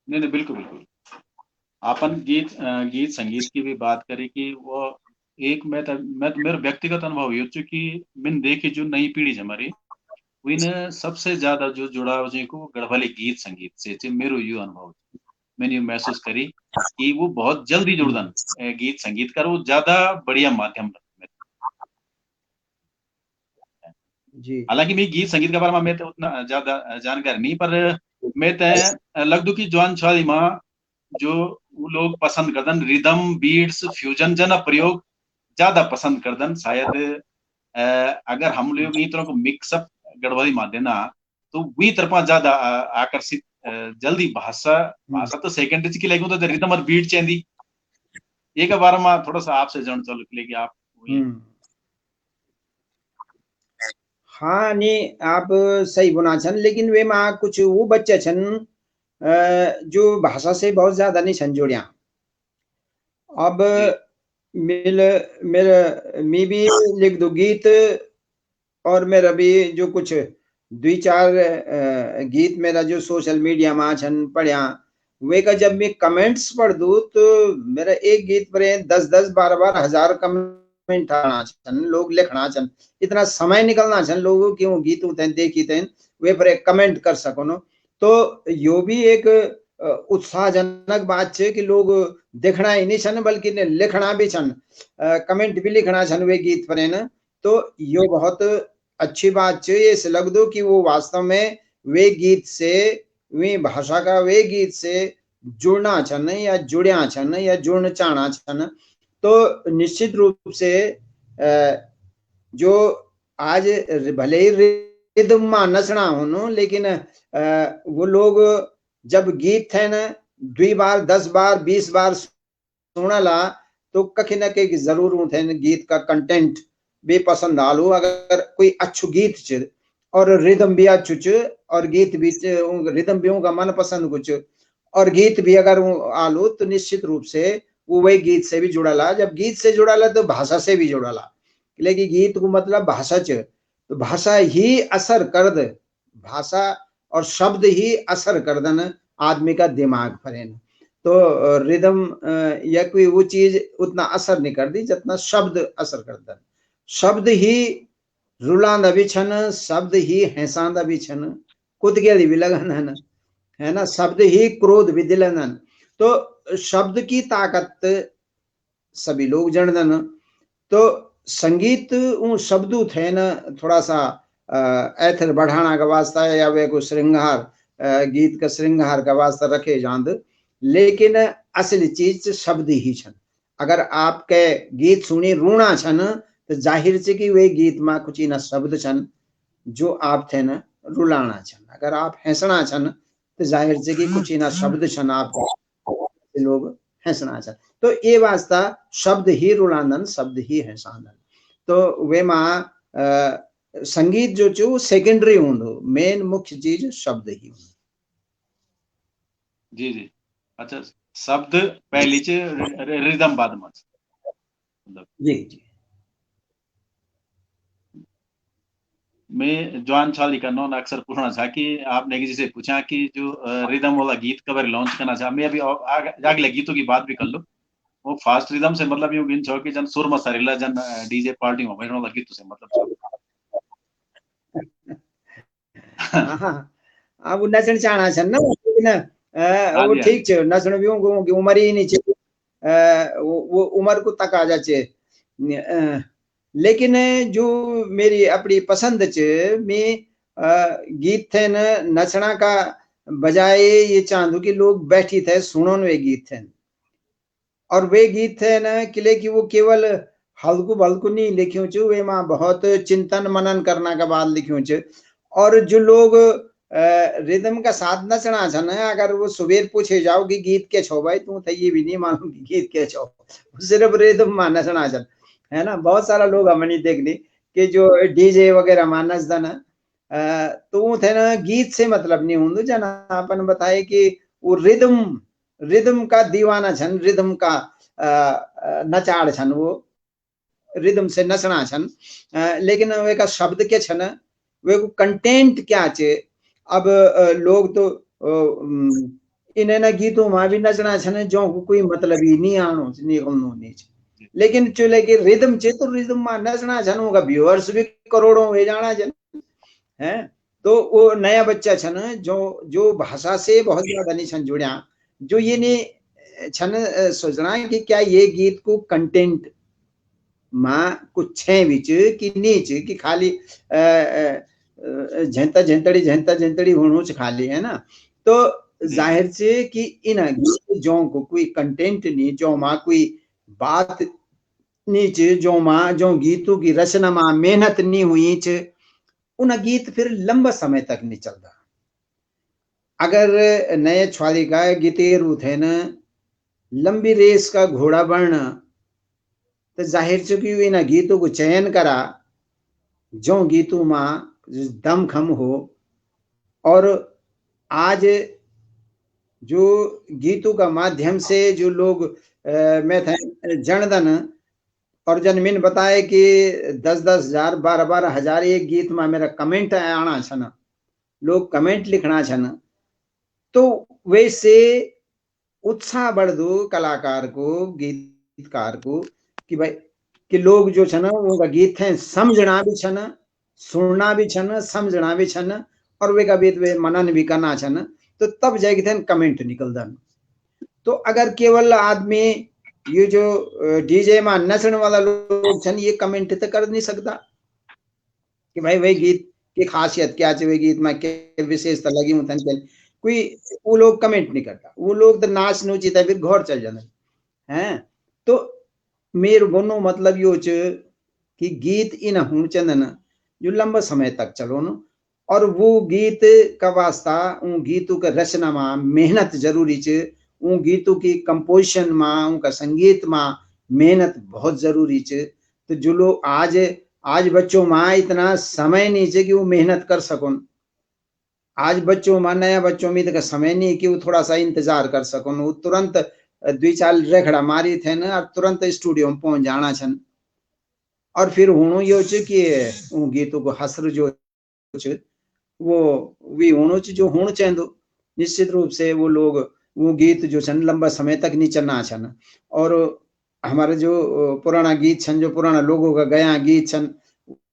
S1: नहीं बिल्कुल बिल्कुल। अपन गीत संगीत की भी बात करें कि वो एक मैं मेरा व्यक्तिगत अनुभव ये कि मैंने देखी जो नई पीढ़ी हमारी उन्हें सबसे ज्यादा जो जुड़ाव जी को गढ़वाली गीत संगीत से मेरो यो अनुभव मैंने महसूस करी कि वो बहुत जल्दी जुड़दन गीत संगीत का, वो ज्यादा बढ़िया माध्यम। हालांकि मैं गीत संगीत के बारे में मैं तो उतना ज्यादा जानकारी नहीं, पर मैं तो लगदू की जवान छाली माँ जो वो लोग पसंद करदन रिदम बीट्स फ्यूजन जना प्रयोग ज्यादा पसंद करदन। शायद अगर हम लोग ये तरह को मिक्सअप गढ़वाली माध्यम ना तो वी तरफा ज्यादा आकर्षित जल्दी भाषा तो सेकेंडरी की लगू तो रिदम और बीट चाहिए। ये के बारे में थोड़ा सा आपसे जान चलो कि आप
S2: हाँ नहीं आप सही बुना छन, लेकिन वे माँ कुछ वो बच्चे छन जो भाषा से बहुत ज्यादा नहीं छन जुड़िया। अब मैं भी लिख दू गीत और मेरा भी जो कुछ 2-4 गीत मेरा जो सोशल मीडिया में छन पढ़िया, वे का जब मैं कमेंट्स पढ़ दू तो मेरा एक गीत पर 10-10 12-12 हजार कमेंट आना छन, लोग लिखना छन। इतना समय निकलना छन लोगों क्यों गीत देखी थे वे पर एक कमेंट कर सको न। तो यो भी एक उत्साहजनक बात है कि लोग देखना ही नहीं छन बल्कि लिखना भी छन, कमेंट भी लिखना छन वे गीत पर न। तो यो बहुत अच्छी बात है। ये लग दो कि वो वास्तव में वे गीत से वे भाषा का वे गीत से जुड़ना छन या जुड़िया छन या जुड़ना चाहना छन, तो निश्चित रूप से जो आज भले ही रिदम में नचना होनो, लेकिन वो लोग जब गीत थे न 2 बार 10 बार 20 बार सुनला तो कहीं न कहीं जरूर थे गीत का कंटेंट भी पसंद आलू। अगर कोई अच्छु गीत च और रिदम भी अच्छु च और गीत भी रिदम भी उनका मन पसंद कुछ और गीत भी अगर आलू, तो निश्चित रूप से वो वही गीत से भी जुड़ाला। जब गीत से जुड़ाला तो भाषा से भी जुड़ाला, लेकिन गीत को मतलब भाषा च, तो भाषा ही असर कर दे, भाषा और शब्द ही असर कर दन आदमी का दिमाग पर। तो रिदम या कोई वो चीज उतना असर नहीं कर दी जितना शब्द असर कर दन। शब्द ही रुलांदा भी छन, शब्द ही हंसांदा भी छन, कुदगेली भी लगन है ना, शब्द ही क्रोध भी दिलन। तो शब्द की ताकत सभी लोग जानदन। तो संगीत उन शब्दों थे न थोड़ा सा ऐथर बढ़ाना का वास्ता या वे को श्रृंगार गीत का श्रृंगार का वास्ता रखे जांद, लेकिन असली चीज शब्द ही छन। अगर आपके गीत सुनी रूणा छन तो जाहिर से कि वे गीत में कुछ ना शब्द छन जो आप थे न रुलाना छन। अगर आप हंसना छन तो जाहिर से कि कुछ ना शब्द छन आप लोग हंसना छन। तो ये वास्ता शब्द ही रुलांदन, शब्द ही हंसांदन। तो वे मां संगीत जो चो सेकेंडरी होंदो, मेन मुख्य चीज शब्द ही होंदो।
S1: जी जी, अच्छा शब्द पहली च रिदम बाद में मतलब।
S2: जी जी,
S1: मैं जॉन चाली का नॉन अक्सर पूछना था कि आपने किसी से पूछा कि जो रिदम वाला गीत कब लॉन्च करना चाह, मैं अभी अगले गीतों की बात भी कर लूं। वो फास्ट रिदम से मतलब यूं गिन छो कि जन सुर मसारिला जन डीजे पार्टी में बजने वाला गीत से मतलब छो।
S2: हाँ अब वो नचन चाहना छन ना, लेकिन
S1: हाँ
S2: वो
S1: जी हाँ जी
S2: ठीक छे नचन भी की उम्र ही नहीं छे, वो उम्र को तका जा छे। लेकिन जो मेरी अपनी पसंद च मैं गीत थे न नचना का बजाय ये चाहूँ कि लोग बैठी थे सुनो वे गीत थे, और वे गीत थे न किले कि वो केवल हल्कू भल्कू नहीं लिखियों च, वे मां बहुत चिंतन मनन करना के बाद लिखियों च। और जो लोग रिदम का साथ नचना छन, अगर वो सुबेर पूछे जाओ कि गीत के छो भाई, तू थे ये भी नहीं मालूम कि गीत के छो, सिर्फ रिदम में नचना छन, है ना। बहुत सारा लोग हमने देखनी कि जो डीजे वगैरह में नचदन, तो थे ना गीत से मतलब नहीं होंदो। जन अपन बताए कि वो रिदम का दीवाना छन, रिदम का नचाड़ छन, वो रिदम से नचना छन। लेकिन वे का शब्द के छन, वे को कंटेंट क्या चे। अब लोग तो इन्हें ना गीतों में भी नचना छन जो कोई मतलब ही नहीं आनो निकलनो नहीं, लेकिन चले कि रिदम चे तो रिदम में नचना छन, उनका व्यूअर्स भी करोड़ों हो जाना छन, है। तो वो नया बच्चा छन जो जो भाषा से बहुत ज्यादा नहीं छन जुड़िया, जो ये नहीं छन सोचना कि क्या ये गीत को कंटेंट मां कुछ छे विच कि नीच कि खाली झंता झंतड़ी होनो खाली, है ना। तो जाहिर से कि इन गीत जो को कोई कंटेंट नहीं, जो मां कोई बात नीच, जो मां जो गीतों की रचना मां मेहनत नहीं हुई च, उन गीत फिर लंबा समय तक नहीं चलता। अगर नए छवाली का गीतेरू थे न लंबी रेस का घोड़ा बनना, तो जाहिर से कि इन गीतों को चयन करा जो गीतों में दम खम हो। और आज जो गीतों का माध्यम से जो लोग मैं जनदन, और जनमिन बताए कि 10-10 हजार 12-12 हजार एक गीत में मेरा कमेंट आना छन, लोग कमेंट लिखना छन, तो वैसे उत्साह बढ़ दो कलाकार को, गीतकार को कि भाई कि लोग जो छन उनका गीत है समझना भी छन, सुनना भी छन, समझना भी छन, और वे का बीत वे मनन भी करना छन, तो तब जाके कमेंट निकलदन। तो अगर केवल आदमी ये जो डीजे में नचने वाला लोग छन ये कमेंट तो कर नहीं सकता कि भाई वही गीत की खासियत क्या वे गीत में क्या विशेषता लगी। कोई वो लोग कमेंट नहीं करता, वो लोग तो नाच नोचिता फिर घर चल जाते हैं। तो मेरे बोनो मतलब यो च कि गीत इन हुन चंदन जो लंबा समय तक चलो न, और वो गीत का वास्ता उन गीतों का रचना में मेहनत जरूरी च, उन गीतों की कंपोजिशन में, उनका संगीत में मेहनत बहुत जरूरी च। तो जो लोग आज बच्चों में इतना समय नहीं है कि वो मेहनत कर सकोन। आज बच्चों में, नया बच्चों में तो समय नहीं कि वो थोड़ा सा इंतजार कर सकोन, वो तुरंत 2-4 रेखड़ा मारी थे ना, तुरंत स्टूडियो में पहुंच जाना छन। और फिर हुणु यो च कि वो गीतों को हसर जो च वो भी होनो च जो होना चाहिए। निश्चित रूप से वो लोग वो गीत जो छन लंबा समय तक नहीं चलना छन। और हमारे जो पुराना गीत छन, जो पुराना लोगों का गया गीत छन,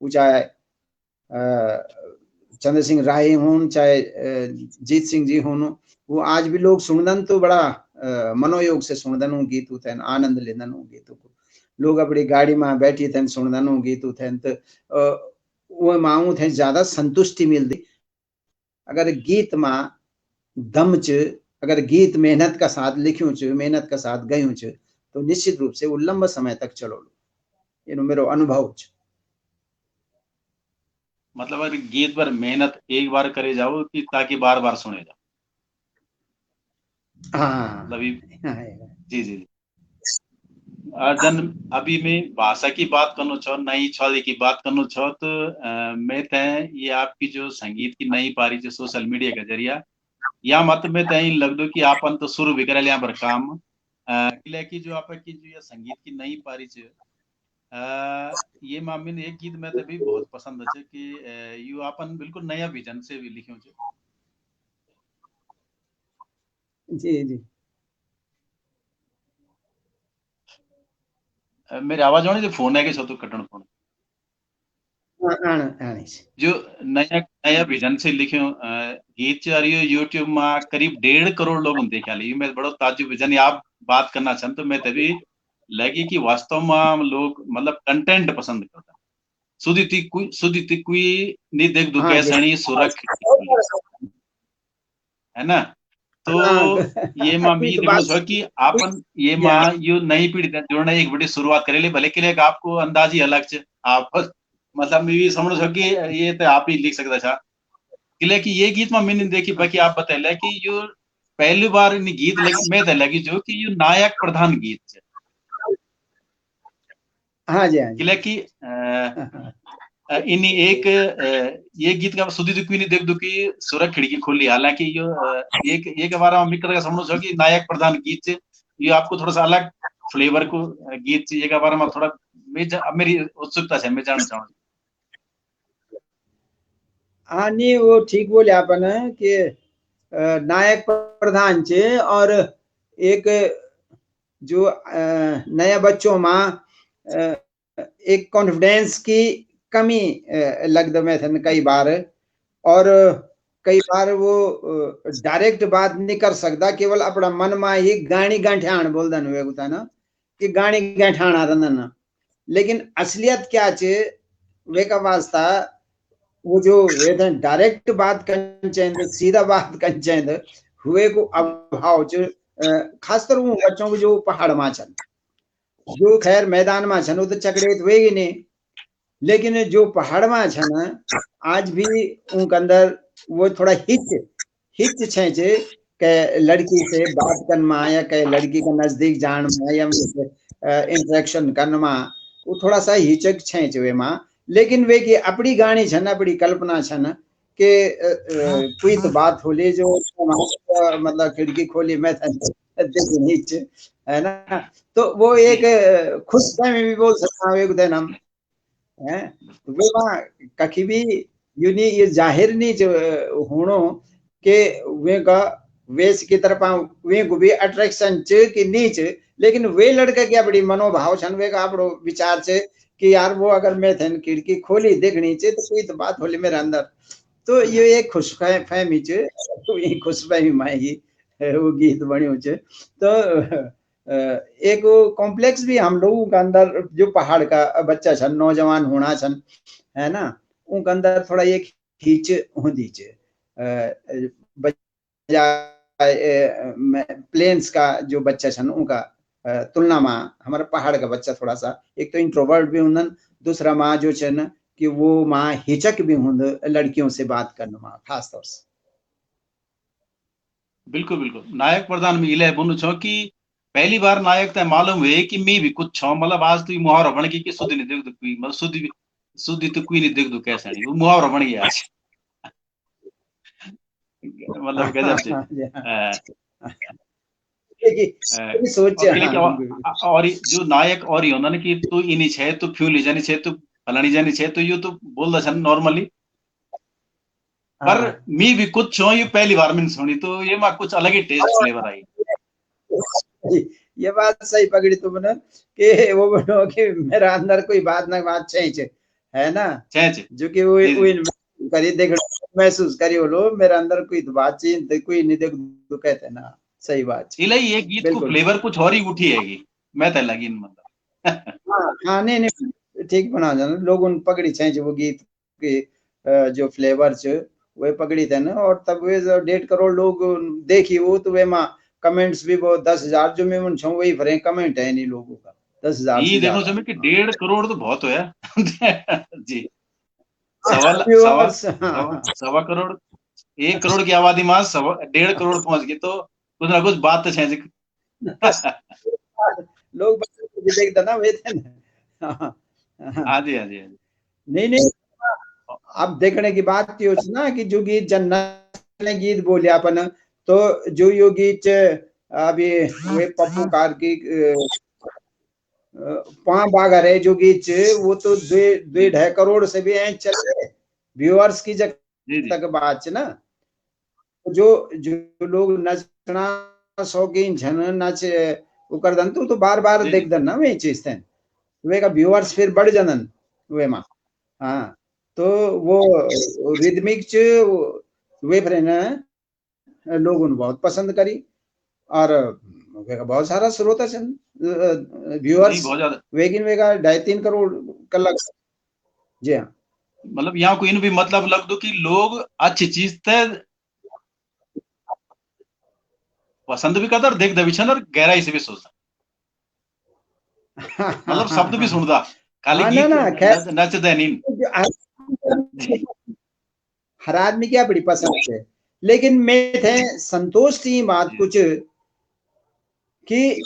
S2: चाहे चंद्र सिंह राय हों, चाहे जीत सिंह जी हों, वो आज भी लोग सुनदन तो बड़ा मनोयोग से सुनदन वो गीत होते हैं, आनंद लेदन वो गीतों को। लोग अपनी गाड़ी में बैठी थे सुनदन वो गीत होते हैं, तो वो मांगू थे ज्यादा संतुष्टि मिलती। अगर गीत में दम च, अगर गीत मेहनत का साथ लिख्यूं च, मेहनत का साथ गयूं च, तो निश्चित रूप से वो लंबा समय तक चलो। ये मेरो अनुभव च।
S1: मतलब अगर गीत पर मेहनत एक बार करे जाओ कि ताकि बार बार सुने जाओ।
S2: हाँ
S1: मतलब जी जी। जन अभी मैं भाषा की बात करना चाहो, नई छौली की बात करना चाहो, तो मैं तय ये आपकी जो संगीत की नई पारी जो सोशल मीडिया का जरिया या मत में तय लग दो कि आपन तो शुरू भी करे यहाँ पर काम की जो आपकी जो ये संगीत की नई पारी च ये मामिन एक गीत में तो भी बहुत पसंद है कि यू आपन बिल्कुल नया विजन से भी लिख्यो छे।
S2: जी जी।
S1: मेरी आवाज आने जो फोन है कि तो कटन फोन
S2: आने
S1: जो नया नया विजन से लिख्यो गीत चारियो यूट्यूब में करीब 1.5 करोड़ लोग देखा ली। मैं बड़ो ताजुब विजन आप बात करना चाहता तो मैं तभी लगी कि वास्तव में लोग मतलब कंटेंट पसंद करता। सुधी कोई नहीं देख दो
S2: हाँ
S1: कैसणी सुरख है ना। तो ये माँ मी देखो छो कि आपन ये माँ यो नई पीढ़ी जोड़ना एक बड़ी शुरुआत करेले भले के लिए आपको अंदाज ही अलग छ। आप मतलब मैं भी समझ सको कि ये तो आप ही लिख सकता था किले कि ये गीत में मैंने देखी बाकी आप बताए कि यो पहली बार इन गीत लगी मैं तो लगी जो कि यो नायक प्रधान गीत है।
S2: हाँ जी हाँ जी।
S1: किले कि इन एक ये गीत का सुधी दुखी नहीं देख दो कि सुरख खिड़की खोली। हालांकि यो एक बार हम मित्र का समझो कि नायक प्रधान गीत है, ये आपको थोड़ा सा अलग फ्लेवर को गीत चाहिए का बारे में थोड़ा मेरी उत्सुकता है मैं जानना चाहूँ।
S2: हाँ नहीं वो ठीक बोले आपन कि नायक प्रधान चे। और एक जो नया बच्चों में एक कॉन्फिडेंस की कमी लग दो में कई बार। और कई बार वो डायरेक्ट बात नहीं कर सकता, केवल अपना मन में ही गाणी गांठियाण बोल दन वे होता ना कि गाणी गांठाना रंदन। लेकिन असलियत क्या चे वे का वास्ता वो जो वे डायरेक्ट बात कर चाहिए, सीधा बात कर चाहिए हुए को अभाव च। खासकर वो बच्चों को जो पहाड़ में छन, जो खैर मैदान में छन वो तो चकड़ेत हुएगी नहीं, लेकिन जो पहाड़ में छन आज भी उनके अंदर वो थोड़ा हिच छे के लड़की से बात करना या के लड़की के नजदीक जान में या इंटरेक्शन करना वो थोड़ा सा हिचक छे वे माँ। लेकिन वे की अपनी गानी छन, अपनी कल्पना छन के कोई तो बात होली जो मतलब खिड़की खोली मैं नीचे है ना। तो वो एक खुश में भी बोल सकता हूँ एक दिन हम है वे वहाँ कखी भी यूनी ये जाहिर नहीं जो होनो के वे का वेश की तरफ वे को भी अट्रैक्शन च कि नीच। लेकिन वे लड़के की बड़ी मनोभाव छन वे का अपनो विचार छे कि यार वो अगर मैं थे खिड़की खोली देखनी चे तो कोई तो बात होली मेरे अंदर। तो ये एक खुश फहमी च, तो ये खुश फहमी में ही वो गीत बनियो च। तो एक कॉम्प्लेक्स भी हम लोगों के अंदर जो पहाड़ का बच्चा छन, नौजवान होना छन है ना, उनके अंदर थोड़ा एक खींच होती च प्लेन्स का जो बच्चा छन उनका तुलना में हमारा पहाड़ का बच्चा थोड़ा सा एक तो इंट्रोवर्ट भी हुंदन, दूसरा माँ जो छन कि वो माँ हिचक भी हुंद लड़कियों से बात करने में खास तौर से।
S1: बिल्कुल बिल्कुल नायक प्रधान में इले बोलू छो कि पहली बार नायक ते मालूम हुए कि मैं भी कुछ छो, मतलब आज तो मुहावरा बन गई कि सुधी नहीं देख दो कोई, मतलब सुधी तो कोई नहीं देख दो कैसे नहीं, वो मुहावरा बन गया आज। मतलब गजब से
S2: सोच
S1: और किले और जो नायक और ही होना ना कि तू इनी छे तू फ्यू ले जानी छे तू फलानी जानी छे, तो यो तो बोल दा छन नॉर्मली, पर मी भी कुछ छो ये पहली बार मैंने सुनी, तो ये मां कुछ अलग ही टेस्ट फ्लेवर आई।
S2: ये बात सही पकड़ी तुमने कि वो बोलो कि मेरा अंदर कोई बात ना बात चाहिए है ना, जो कि वो करी देख महसूस करी बोलो मेरे अंदर कोई तो बात चाहिए कोई नहीं देख तो कहते ना, सही बात
S1: इलाई ये गीत को फ्लेवर कुछ और ही उठी हैगी, मैं तो लगी मतलब।
S2: हाँ नहीं नहीं ठीक बना जाना लोग उन पकड़ी चाहिए वो गीत के जो फ्लेवर छ वे पकड़ी थे ना, और तब वे 1.5 करोड़ लोग देखी वो तो वे माँ कमेंट्स भी वो 10,000 जो मैं छो वही भरे कमेंट है नहीं लोगों का 10,000
S1: ये
S2: से
S1: देखो
S2: ज्यादा
S1: समय कि 1.5 करोड़ तो बहुत होया। जी सवा करोड़ 1 करोड़ की आबादी में 1.5 करोड़ पहुंच गई, तो कुछ ना कुछ बात तो है।
S2: लोग देखता ना वे थे ना।
S1: हाँ जी हाँ जी हाँ जी।
S2: नहीं नहीं अब देखने की बात यो ना कि जो गीत जन्नत ने गीत बोले अपन, तो जो यो गीत अभी वे पप्पू कार की पां बागर है जो गीत वो तो 2.5 करोड़ से भी हैं चल रहे व्यूअर्स की जब तक बात ना, जो जो लोग नचना शौकीन छन नच वो कर दन तो बार बार देख दन ना वे चीज थे वे का व्यूअर्स फिर बढ़ जनन वे मा। हाँ तो वो रिदमिक च वे फ्रेन लोग उन बहुत पसंद करी, और वे का बहुत सारा श्रोता छन व्यूअर्स वेगिन वेगा 2.5-3 करोड़ कलक। जी हाँ
S1: मतलब यहाँ को इन भी मतलब लग दो कि लोग अच्छी चीज थे पसंद भी करता और देख दे भी और गहराई से भी सोचता, मतलब शब्द भी सुनता खाली
S2: हाँ,
S1: गीत नच दे नहीं।
S2: हर आदमी क्या बड़ी पसंद है, लेकिन मैं थे संतोष की बात कुछ कि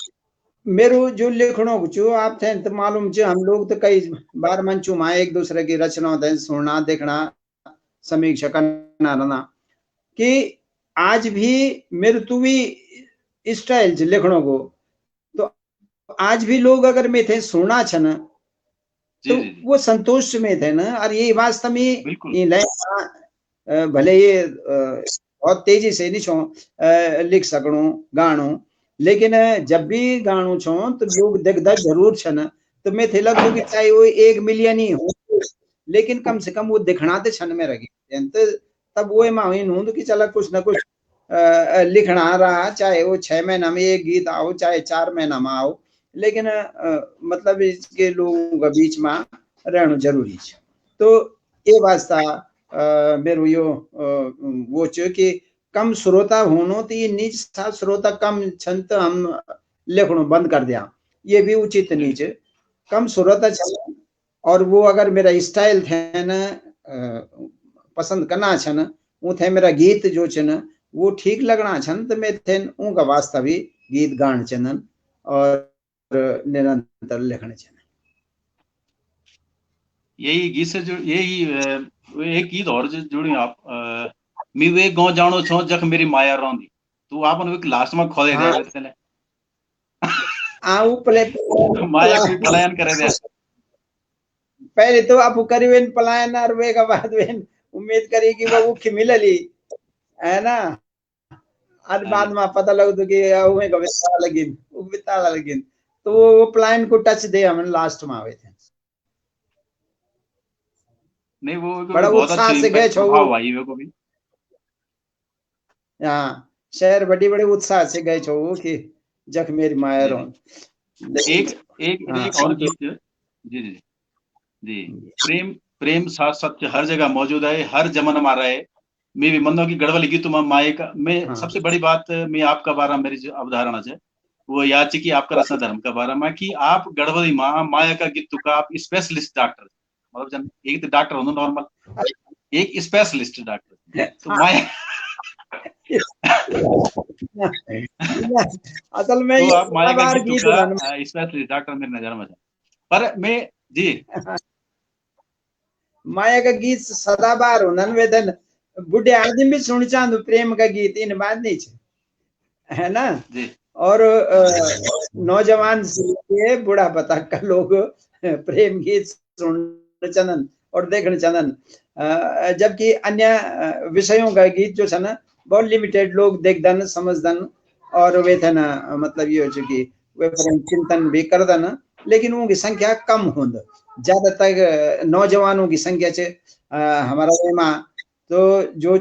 S2: मेरो जो लिखणो जो आप थे तो मालूम जो हम लोग तो कई बार मंचू में एक दूसरे की रचना थे सुनना देखना समीक्षा करना रहना कि आज भी मेरे तू भी स्टाइल लिखणो को तो आज भी लोग अगर मैं थे सुना छन तो वो संतोष में थे ना, और ये वास्तव में भले ये बहुत तेजी से नहीं छो लिख सकणो गाणो, लेकिन जब भी गाणो छो तो लोग देखदा जरूर छन, तो मैं थे लगू कि चाहे वो 1 मिलियन ही हो लेकिन कम से कम वो दिखना तो छन में रही तो तब वो माँ हूं कि चला कुछ ना कुछ लिखना रहा, चाहे वो 6 महीना में एक गीत आओ चाहे 4 महीना में आओ, लेकिन मतलब इसके लोगों के बीच में रहना जरूरी है। तो ये वास्ता मेरो यो वो छ कि कम श्रोता होनो तो ये नीच था श्रोता कम छन तो हम लिखणो बंद कर दिया, ये भी उचित नीच कम श्रोता छन, और वो अगर मेरा स्टाइल थे न पसंद करना छन वो थे मेरा गीत जो छन वो ठीक लगना छन तो मैं थे उनका वास्ता भी गीत गान चंदन और निरंतर लिखने छन।
S1: यही गीत से जो यही एक गीत और जुड़ी आप मी वे गांव जानो छो जख मेरी माया रोंदी, तो आपन वे लास्ट में खोदे दे चले
S2: आऊ प्ले
S1: माया कोई पलायन करे दे
S2: पहले तो आप करीबन पलायन और वे का बाद वेन उम्मीद करी कि वो उख मिलली है ना, और बाद में पता लग तो कि उहे का विस्तार लगिन वो विस्तार लगिन तो वो प्लान को टच दे हम लास्ट में आवे थे।
S1: नहीं वो
S2: बड़ा
S1: बहुत
S2: उत्साह
S1: अच्छी
S2: से गए छो
S1: प्रभाव भाई वे को भी।
S2: हाँ शहर बड़ी बड़े उत्साह से गए छो कि जख मेरी माया रो।
S1: एक एक एक और गीत जी जी जी प्रेम प्रेम साथ सत्य हर जगह मौजूद है, हर जमन में रहे, मैं भी मनो की गढ़वाली गीत में माए का मैं
S2: हाँ।
S1: सबसे बड़ी बात मैं आपका बारा मेरी जो अवधारणा है वो याद है कि आपका रसना धर्म का बारा में कि आप गढ़वाली माँ माया का गीत का आप स्पेशलिस्ट डॉक्टर मतलब जन एक तो डॉक्टर हो नॉर्मल एक स्पेशलिस्ट डॉक्टर तो माया
S2: असल में
S1: तो
S2: ये
S1: आप माया का
S2: सदाबहार
S1: गीत
S2: गीत
S1: का
S2: धन
S1: स्पेशलिस्ट डॉक्टर मेरी नजर में है पर मैं जी
S2: माया का गीत सदाबहार होना वेदन बुढ़े आदमी भी सुन चांद प्रेम का गीत इन बात नहीं है ना
S1: जी
S2: और नौजवान से लेके बूढ़ा पता का लोग प्रेम गीत सुन चंदन और देखने चंदन जबकि अन्य विषयों का गीत जो है ना बहुत लिमिटेड लोग देखदन समझदन और वे थे ना मतलब ये हो चुकी वे प्रेम चिंतन भी करदन लेकिन उनकी संख्या कम होंद ज्यादातर नौजवानों की संख्या से हमारा वेमा तो जो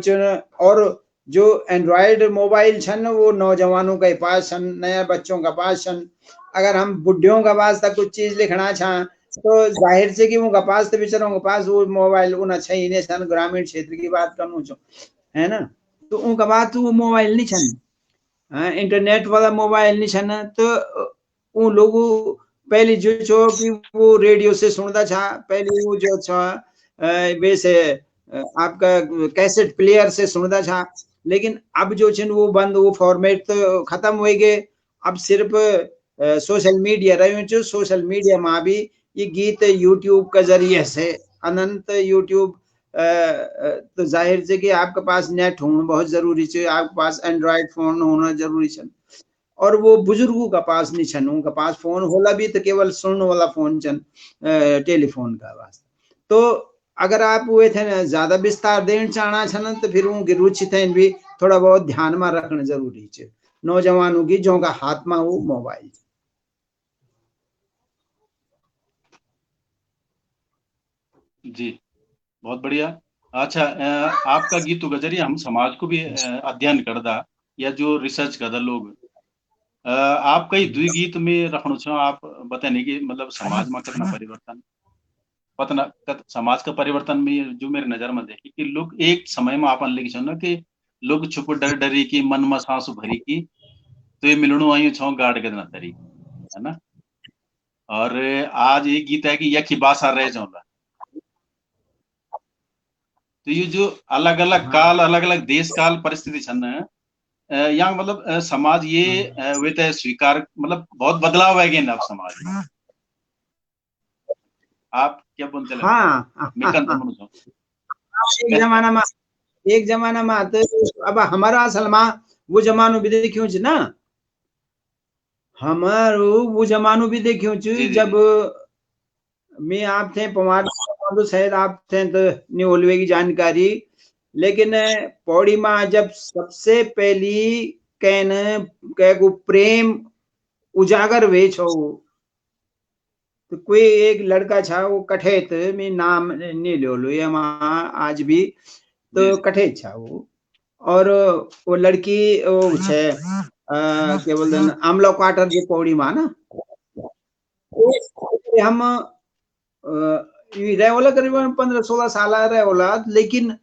S2: और जो एंड्रॉयड मोबाइल छन वो नौजवानों के पास छन नया बच्चों का पास छन अगर हम बुढ़ियों का पास तक कुछ चीज लिखना चाह तो जाहिर से कि उनका पास तो बेचारों के पास वो मोबाइल उन अच्छा ही नहीं छन ग्रामीण क्षेत्र की बात करूँ छो है ना तो उनका बात वो मोबाइल नहीं छन इंटरनेट वाला मोबाइल नहीं छन तो उन लोगों पहले जो छो कि वो रेडियो से सुनता था पहले वो जो छा वैसे आपका कैसेट प्लेयर से सुनता था लेकिन अब जो छन वो बंद वो फॉर्मेट तो खत्म हो गए अब सिर्फ सोशल मीडिया रहे जो सोशल मीडिया में भी ये गीत यूट्यूब के जरिए से अनंत यूट्यूब तो जाहिर से कि आपके पास नेट होना बहुत जरूरी है आपके पास एंड्रॉयड फोन होना जरूरी है और वो बुजुर्गों का पास नहीं छन उनका पास फोन होला भी तो केवल सुनने वाला फोन छन टेलीफोन का वास्ते तो अगर आप वो थे ना ज्यादा विस्तार देना चाहना छन तो फिर उनकी रुचि थे भी थोड़ा बहुत ध्यान में रखना जरूरी है नौजवानों की जो का हाथ में वो मोबाइल
S1: जी बहुत बढ़िया अच्छा आपका गीतों के जरिए हम समाज को भी अध्ययन करदा या जो रिसर्च करदा लोग आप कई दुई गीत में रखना छो आप बताने की मतलब समाज में कितना परिवर्तन पतना समाज का परिवर्तन में जो मेरे नजर में देखी कि लोग एक समय में आपन लिखे ना कि लोग छुप डर डरी की मन में सांस भरी की तो ये मिलणु आई छो गाड़ के ना तरी है ना और आज ये गीत है कि यखी बासा रह जाऊंगा तो ये जो अलग अलग काल अलग अलग देश काल परिस्थिति छन यहाँ मतलब समाज ये वे तो स्वीकार मतलब बहुत बदलाव है अब समाज में आप क्या बोलते हैं
S2: हाँ
S1: मैं
S2: एक जमाना में तो अब हमारा असल में वो जमानो भी देखियो छ ना हमारो वो जमानो भी देखियो छ जब मैं आप थे पवार तो शायद आप थे तो नहीं होलवे की जानकारी लेकिन पौड़ी में जब सबसे पहली कैन कह को प्रेम उजागर वे छो तो कोई एक लड़का छा वो कठेत में नाम नहीं लो लो ये आज भी तो कठेत छा वो और वो लड़की वो छे क्या बोलते हैं आमला क्वार्टर जो पौड़ी में ना हम रहे वाला करीबन 15-16 साल रहे वाला लेकिन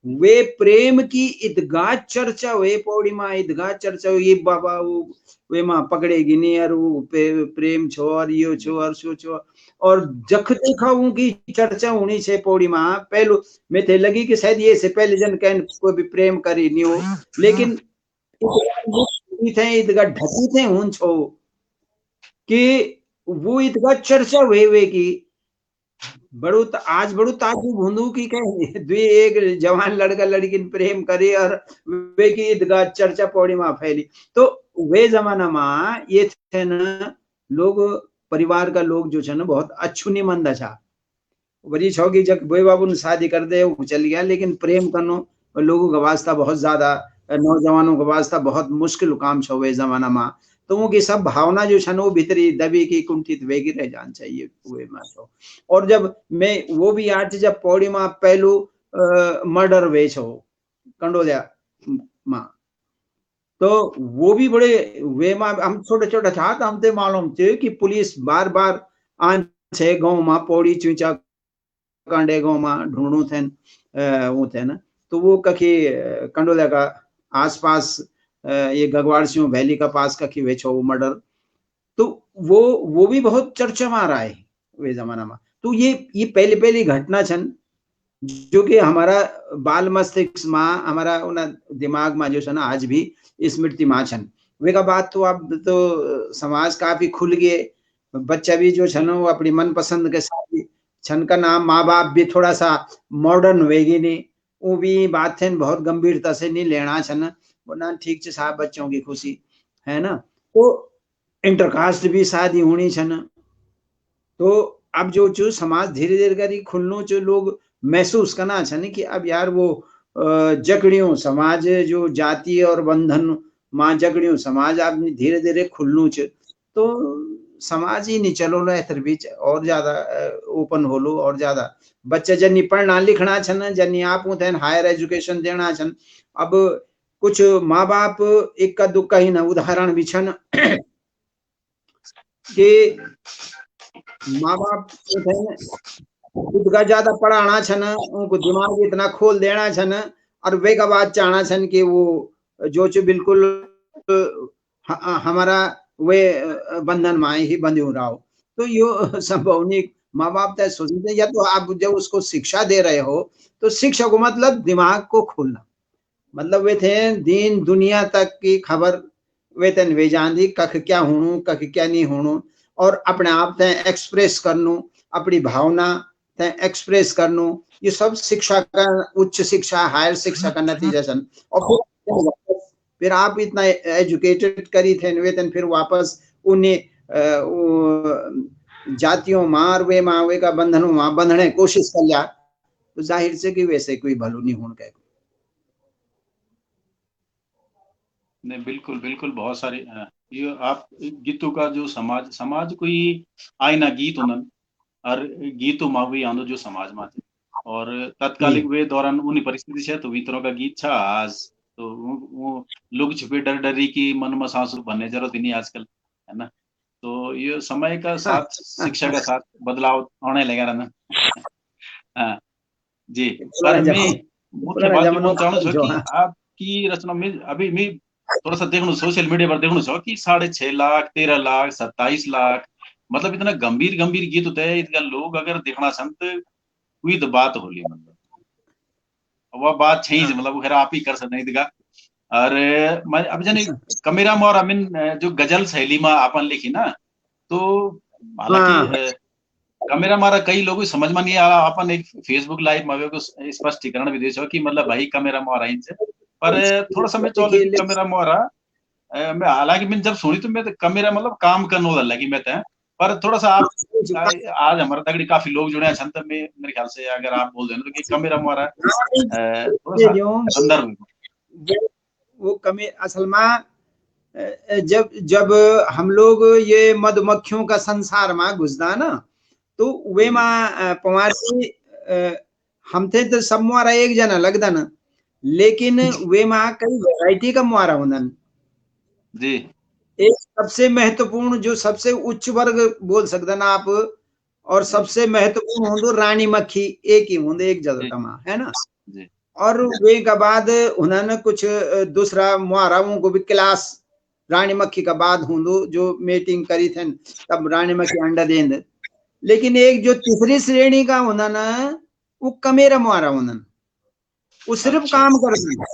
S2: वे प्रेम की इदगा चर्चा वे पौड़ी में इदगा चर्चा ये बाबा वो वे माँ पकड़ेगी नहीं यार वो प्रेम छो और यो छो और सो छो और जख देखा उनकी चर्चा होनी से पौड़ी में पहलू में थे लगी कि शायद ये से पहले जन कहन कोई भी प्रेम करी नहीं हो लेकिन थे इदगा ढकी थे उन छो कि वो इदगा चर्चा हुए की बड़ू आज बड़ू ताजु भूंदू की कहे द्वि एक जवान लड़का लड़की प्रेम करे और वे की ईदगाह चर्चा पौड़ी में फैली तो वे जमाना में ये थे न लोग परिवार का लोग जो है ना बहुत अच्छू नहीं मंदा था वरी छोकी जब बोई बाबू ने शादी कर दे वो चल गया लेकिन प्रेम करनो लोगों का वास्ता बहुत ज्यादा नौजवानों का वास्ता बहुत मुश्किल काम छो वे जमाना में तो वो की सब भावना जो है वो भीतरी दबी की कुंठित वेगी रह जान चाहिए हुए में तो और जब मैं वो भी याद जब पौड़ी में पहलू मर्डर वे छो कंडोलिया माँ तो वो भी बड़े वे में हम छोटे छोटे था तो हमसे मालूम थे कि पुलिस बार बार आन छे गांव में पौड़ी चुचा कांडे गांव में ढूंढू थे वो थे ना तो वो कखी कंडोला का आसपास ये गगवाड़ सिंह वैली का पास कखी वे छो मर्डर, तो वो भी बहुत चर्चा में आ रहा है वे जमाना में। तो ये पहली पहली घटना छन जो कि हमारा बाल मस्तिष्क में, हमारा उन दिमाग में जो है ना आज भी स्मृति में छन। वे का बात तो अब तो समाज काफी खुल गए, बच्चा भी जो छन वो अपनी मनपसंद के साथ छन का नाम, माँ बाप भी थोड़ा सा मॉडर्न वेगी नहीं, वो भी बात है बहुत गंभीरता से नहीं लेना छन, वो ना ठीक से साहब बच्चों की खुशी है ना। तो इंटरकास्ट भी शादी होनी छन। तो अब जो जो समाज धीरे धीरे करी खुलनो जो लोग महसूस करना छन कि अब यार वो जकड़ियों समाज जो जाति और बंधन मां जकड़ियों समाज अब धीरे धीरे खुलनो च, तो समाज ही नहीं चलो ना इधर बीच और ज्यादा ओपन हो लो, और ज्यादा बच्चे जन्नी पढ़ना लिखना छन, जन्नी आप हायर एजुकेशन देना छन। अब कुछ माँ बाप इक्का दुक्का ही ना उदाहरण भी छन कि माँ बाप खुद का ज्यादा पढ़ाना छन, उनको दिमाग इतना खोल देना छन, और वे का बात चाहना छन कि वो जो बिल्कुल हमारा वे बंधन में ही बंधे हो रहा हो। तो यो संभव नहीं। माँ बाप तो सोचते, या तो आप जब उसको शिक्षा दे रहे हो तो शिक्षा को मतलब दिमाग को खोलना, मतलब वे थे दीन दुनिया तक की खबर वे तेन वे जान दी कख क्या होणु कख क्या नहीं होणु, और अपने आप ते एक्सप्रेस करनु, अपनी भावना ते एक्सप्रेस करनु, ये सब शिक्षा का, उच्च शिक्षा हायर शिक्षा का नतीजा छन। और फिर आप इतना एजुकेटेड करी थे वेतन, फिर वापस उन्हें जातियों मार वे माँ वे का बंधनों माँ बंधने कोशिश कर लिया, तो जाहिर से कि वैसे कोई भलो नहीं होने का।
S1: नहीं, बिल्कुल बिल्कुल, बहुत सारे ये आप गीतों का जो समाज कोई आईना गीत उन्हन और गीतों माँ भी आंदो जो समाज में थे, और तत्कालिक वे दौरान उन्हीं परिस्थिति से तो भीतरों का गीत छा आज तो वो लोग छुपे डर डरी की मन में सांसु बनने जरूरत ही नहीं आजकल, है ना। तो ये समय का साथ, शिक्षा का साथ बदलाव आने लगा ना। हाँ जी, पर मैं मुख्य बात जो बोलना चाहूँ छो कि आपकी रचना में अभी मैं थोड़ा सा देखूं सोशल मीडिया पर देखूं छो कि 6.5 लाख 13 लाख 27 लाख, मतलब इतना गंभीर गंभीर गीत होते हैं, इतना लोग अगर देखना संत हुई तो बात होली, मतलब वह बात छीज मतलब खैर आप ही कर सकते इतका। और मैं अब जाने कमेरा मोर अमीन जो गजल शैली में आपन लिखी ना, तो हालांकि कमेरा मारा कई लोगों समझ में नहीं आ रहा, अपन एक फेसबुक लाइव में को स्पष्टीकरण भी दे कि मतलब भाई कमेरा मोरा इनसे, पर थोड़ा समय चलो कि कमेरा मोरा मैं हालांकि मैंने जब सुनी तो मैं तो कमेरा मतलब काम करने वाला लगी मैं तो, पर थोड़ा सा आप आज हमारे तगड़ी काफी लोग जुड़े हैं छंत में, मेरे ख्याल से अगर आप बोल देना तो कि कमेरा मोरा थोड़ा सा संदर्भ
S2: वो कमे असल में जब हम लोग ये मधुमक्खियों का संसार में घुसदा ना, तो वे माँ पवारी हम थे तो सब मुआरा एक जना लगदा ना, लेकिन वे माँ कई वैरायटी का मुआरा होना
S1: जी।
S2: एक सबसे महत्वपूर्ण जो सबसे उच्च वर्ग बोल सकते ना आप, और सबसे महत्वपूर्ण होंदो रानी मक्खी एक ही होंदे एक जगह का माँ है ना
S1: जी।
S2: और वे का बाद उन्होंने कुछ दूसरा मुहाराओं को भी क्लास रानी मक्खी का बाद होंदो जो मीटिंग करी थे तब रानी मक्खी अंडा देंद, लेकिन एक जो तीसरी श्रेणी का होना ना वो कमेरा मुहारा होना, वो सिर्फ काम करता,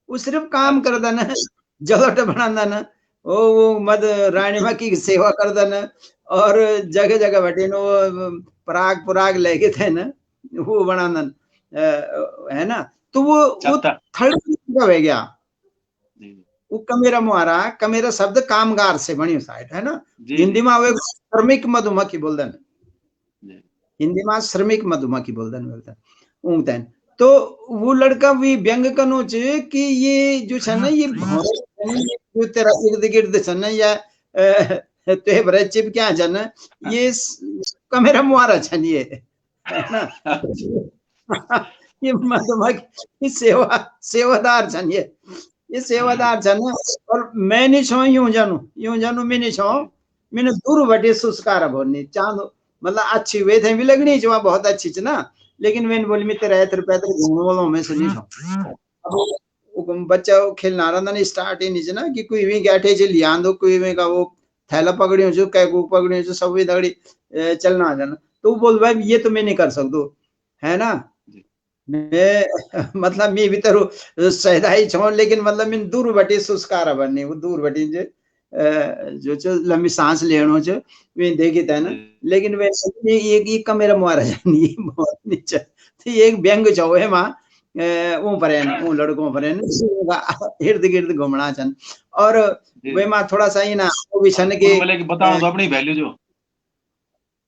S2: वो सिर्फ काम करता ना, जगट बनाना ना, वो मद रानी मक्खी की सेवा करता ना, और जगह जगह बैठे ना वो पराग पुराग लेके थे ना वो बनाना है ना। तो वो थर्ड हो गया, वो कमेरा मुहारा, कमेरा शब्द कामगार से बनी साइड है ना, हिंदी में वो श्रमिक मधुमक्खी बोल देन, हिंदी में श्रमिक मधुमक्खी बोल देन। तो वो लड़का भी व्यंग कनो चे कि ये जो है ना ये जो तेरा इर्द गिर्द है ना या ते भरे चिप क्या है ना ये कमेरा मुहारा छन ये है ना ये मधुमक्खी सेवादार छन ये सेवादार छन। और मैं नहीं छो यूं जानू मैं नहीं छो, मैंने दूर बटे सुस्कार बोलनी चांद मतलब अच्छी वे थे भी लगनी जो बहुत अच्छी च ना, लेकिन मैंने बोली मैं तेरा पैदल घूमने वालों में से नहीं छो। अब बच्चा खेलना रहा ना स्टार्ट ही नहीं ना कि कोई भी गैठे से लिया दो कोई में का वो थैला पकड़ियो जो कैकू पकड़ियो जो सब दगड़ी चलना आ जाना। तो वो बोल भाई ये तो मैं नहीं कर सकता है ना। मैं मतलब मैं भी तो सैदाई छो लेकिन मतलब मैं दूर बटी सुस्कारा बननी वो दूर बटी जो लंबी सांस लेनो जो वे देखी था ना। लेकिन वे एक मेरा मुआरा जानी बहुत नीचे तो एक व्यंग छो है मां वो पर वो लड़कों पर इर्द गिर्द घूमना चन और वे मां थोड़ा सा ही ना वो भी छन के
S1: बताओ तो अपनी वैल्यू जो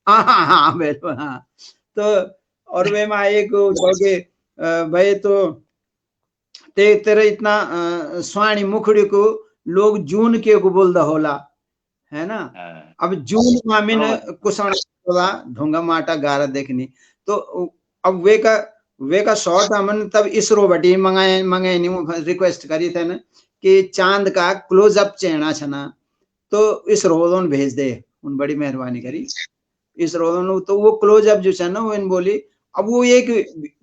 S2: हाँ हाँ हाँ बिल्कुल हाँ। तो और वे मां एक के भाई तो तेरे इतना स्वाणी मुखड़ी को लोग जून के को बोलदा होला है ना। अब जून मामिन कुसण ढोंगा माटा गारा देखनी तो अब वे का शॉर्ट हमन तब इसरो बटी मंगाए मंगाए नहीं रिक्वेस्ट करी थे ना कि चांद का क्लोजअप चेना छना तो इसरो भेज दे उन बड़ी मेहरबानी करी इसरो तो वो क्लोजअप जो है ना वो इन बोली। अब वो एक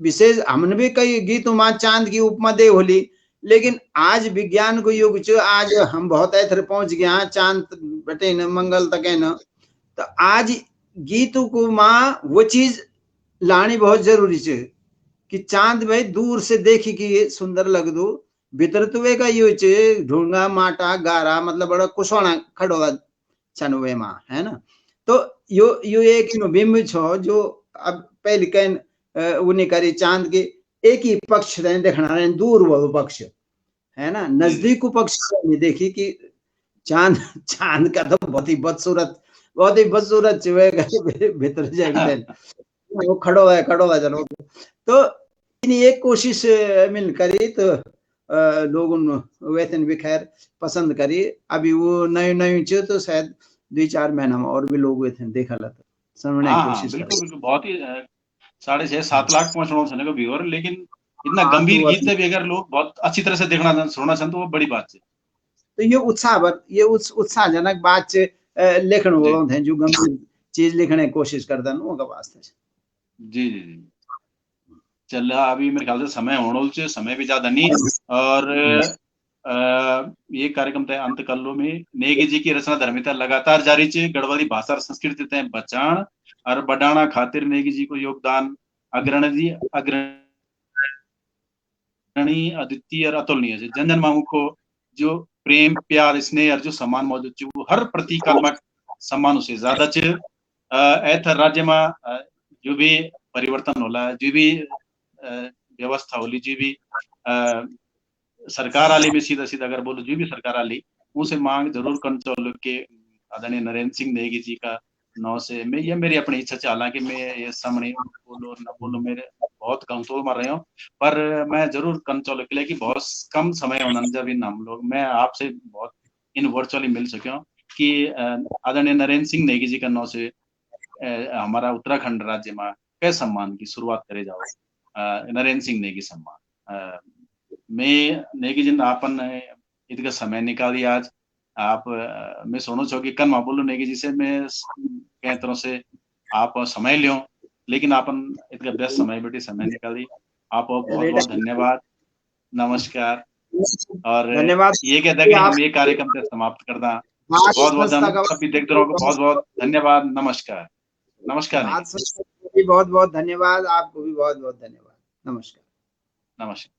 S2: विशेष हमने भी कई गीत मां चांद की उपमा दे होली लेकिन आज विज्ञान को युग च आज हम बहुत ऐथर पहुंच गया चांद बटे न मंगल तक है न तो आज गीत को मां वो चीज लानी बहुत जरूरी है कि चांद भाई दूर से देखी कि सुंदर लग दो भीतर तो वे का यो च ढूंगा माटा गारा मतलब बड़ा कुसोना खड़ोला छन वे मां है ना। तो यो एक बिंब छो जो अब पहले कन उन्हें करी चांद के एक ही पक्ष देखना रहे दूर वो पक्ष है ना नजदीक को पक्ष नहीं देखी कि चांद चांद का तो बहुत ही बदसूरत भीतर जाए वो खड़ो है चलो तो एक कोशिश मिल करी तो लोगों वेतन भी खैर पसंद करी अभी वो नए तो शायद 2-4 महीना में और भी लोग वेतन देखा लता समझने की कोशिश
S1: बिल्कुल बिल्कुल बहुत ही 6.5-7 लाख पहुंचना सुनने को व्यूअर लेकिन इतना गंभीर गीत भी अगर लोग बहुत अच्छी तरह से देखना सुनना चाहते तो वो बड़ी बात है।
S2: तो ये उत्साहजनक बात लेखन वालों थे जो गंभीर चीज लिखने की कोशिश करता है उनका वास्ते
S1: जी जी जी चल अभी मेरे ख्याल से समय होने समय भी ज्यादा नहीं और ये कार्यक्रम तय अंत कर लो में नेगी जी की रचना धर्मिता लगातार जारी चे गढ़वाली भाषा और संस्कृति तय बचाण और बढ़ाना खातिर नेगी जी को योगदान अग्रणी अद्वितीय और अतुलनीय है। जन जन मांगू को जो प्रेम प्यार स्नेह और जो सम्मान मौजूद है वो हर प्रतीकात्मक सम्मान उसे ज्यादा च ऐथर राज्य में जो भी परिवर्तन होला जो भी व्यवस्था होली जो भी सरकार आली में सीधा सीधा अगर बोलो जो भी सरकार आली उनसे मांग जरूर कर चलो कि आदरणीय नरेंद्र सिंह नेगी जी का नौ से मैं ये मेरी अपनी इच्छा है हालांकि मैं ये सामने बोलो ना बोलो मेरे बहुत कम तो मर रहे हो पर मैं जरूर कर चलो के लिए कि बहुत कम समय होना जब इन हम लोग मैं आपसे बहुत इन वर्चुअली मिल सके हूँ कि आदरणीय नरेंद्र सिंह नेगी जी का नौ से हमारा उत्तराखंड राज्य में कई सम्मान की शुरुआत करे जाओ नरेंद्र सिंह नेगी सम्मान मैं नेगी जिन आपन इतका समय निकाली आज आप मैं सोनो छो कि कन माँ बोलो नेगी जी से मैं कई तरह से आप समय लियो लेकिन आपन इतका व्यस्त समय बेटी समय निकाली आप बहुत बहुत धन्यवाद नमस्कार और
S2: धन्यवाद
S1: ये कहता है कि हम ये कार्यक्रम से समाप्त करना बहुत बहुत सभी देखते रहो बहुत बहुत धन्यवाद नमस्कार नमस्कार
S2: बहुत बहुत धन्यवाद आपको भी बहुत बहुत धन्यवाद नमस्कार
S1: नमस्कार।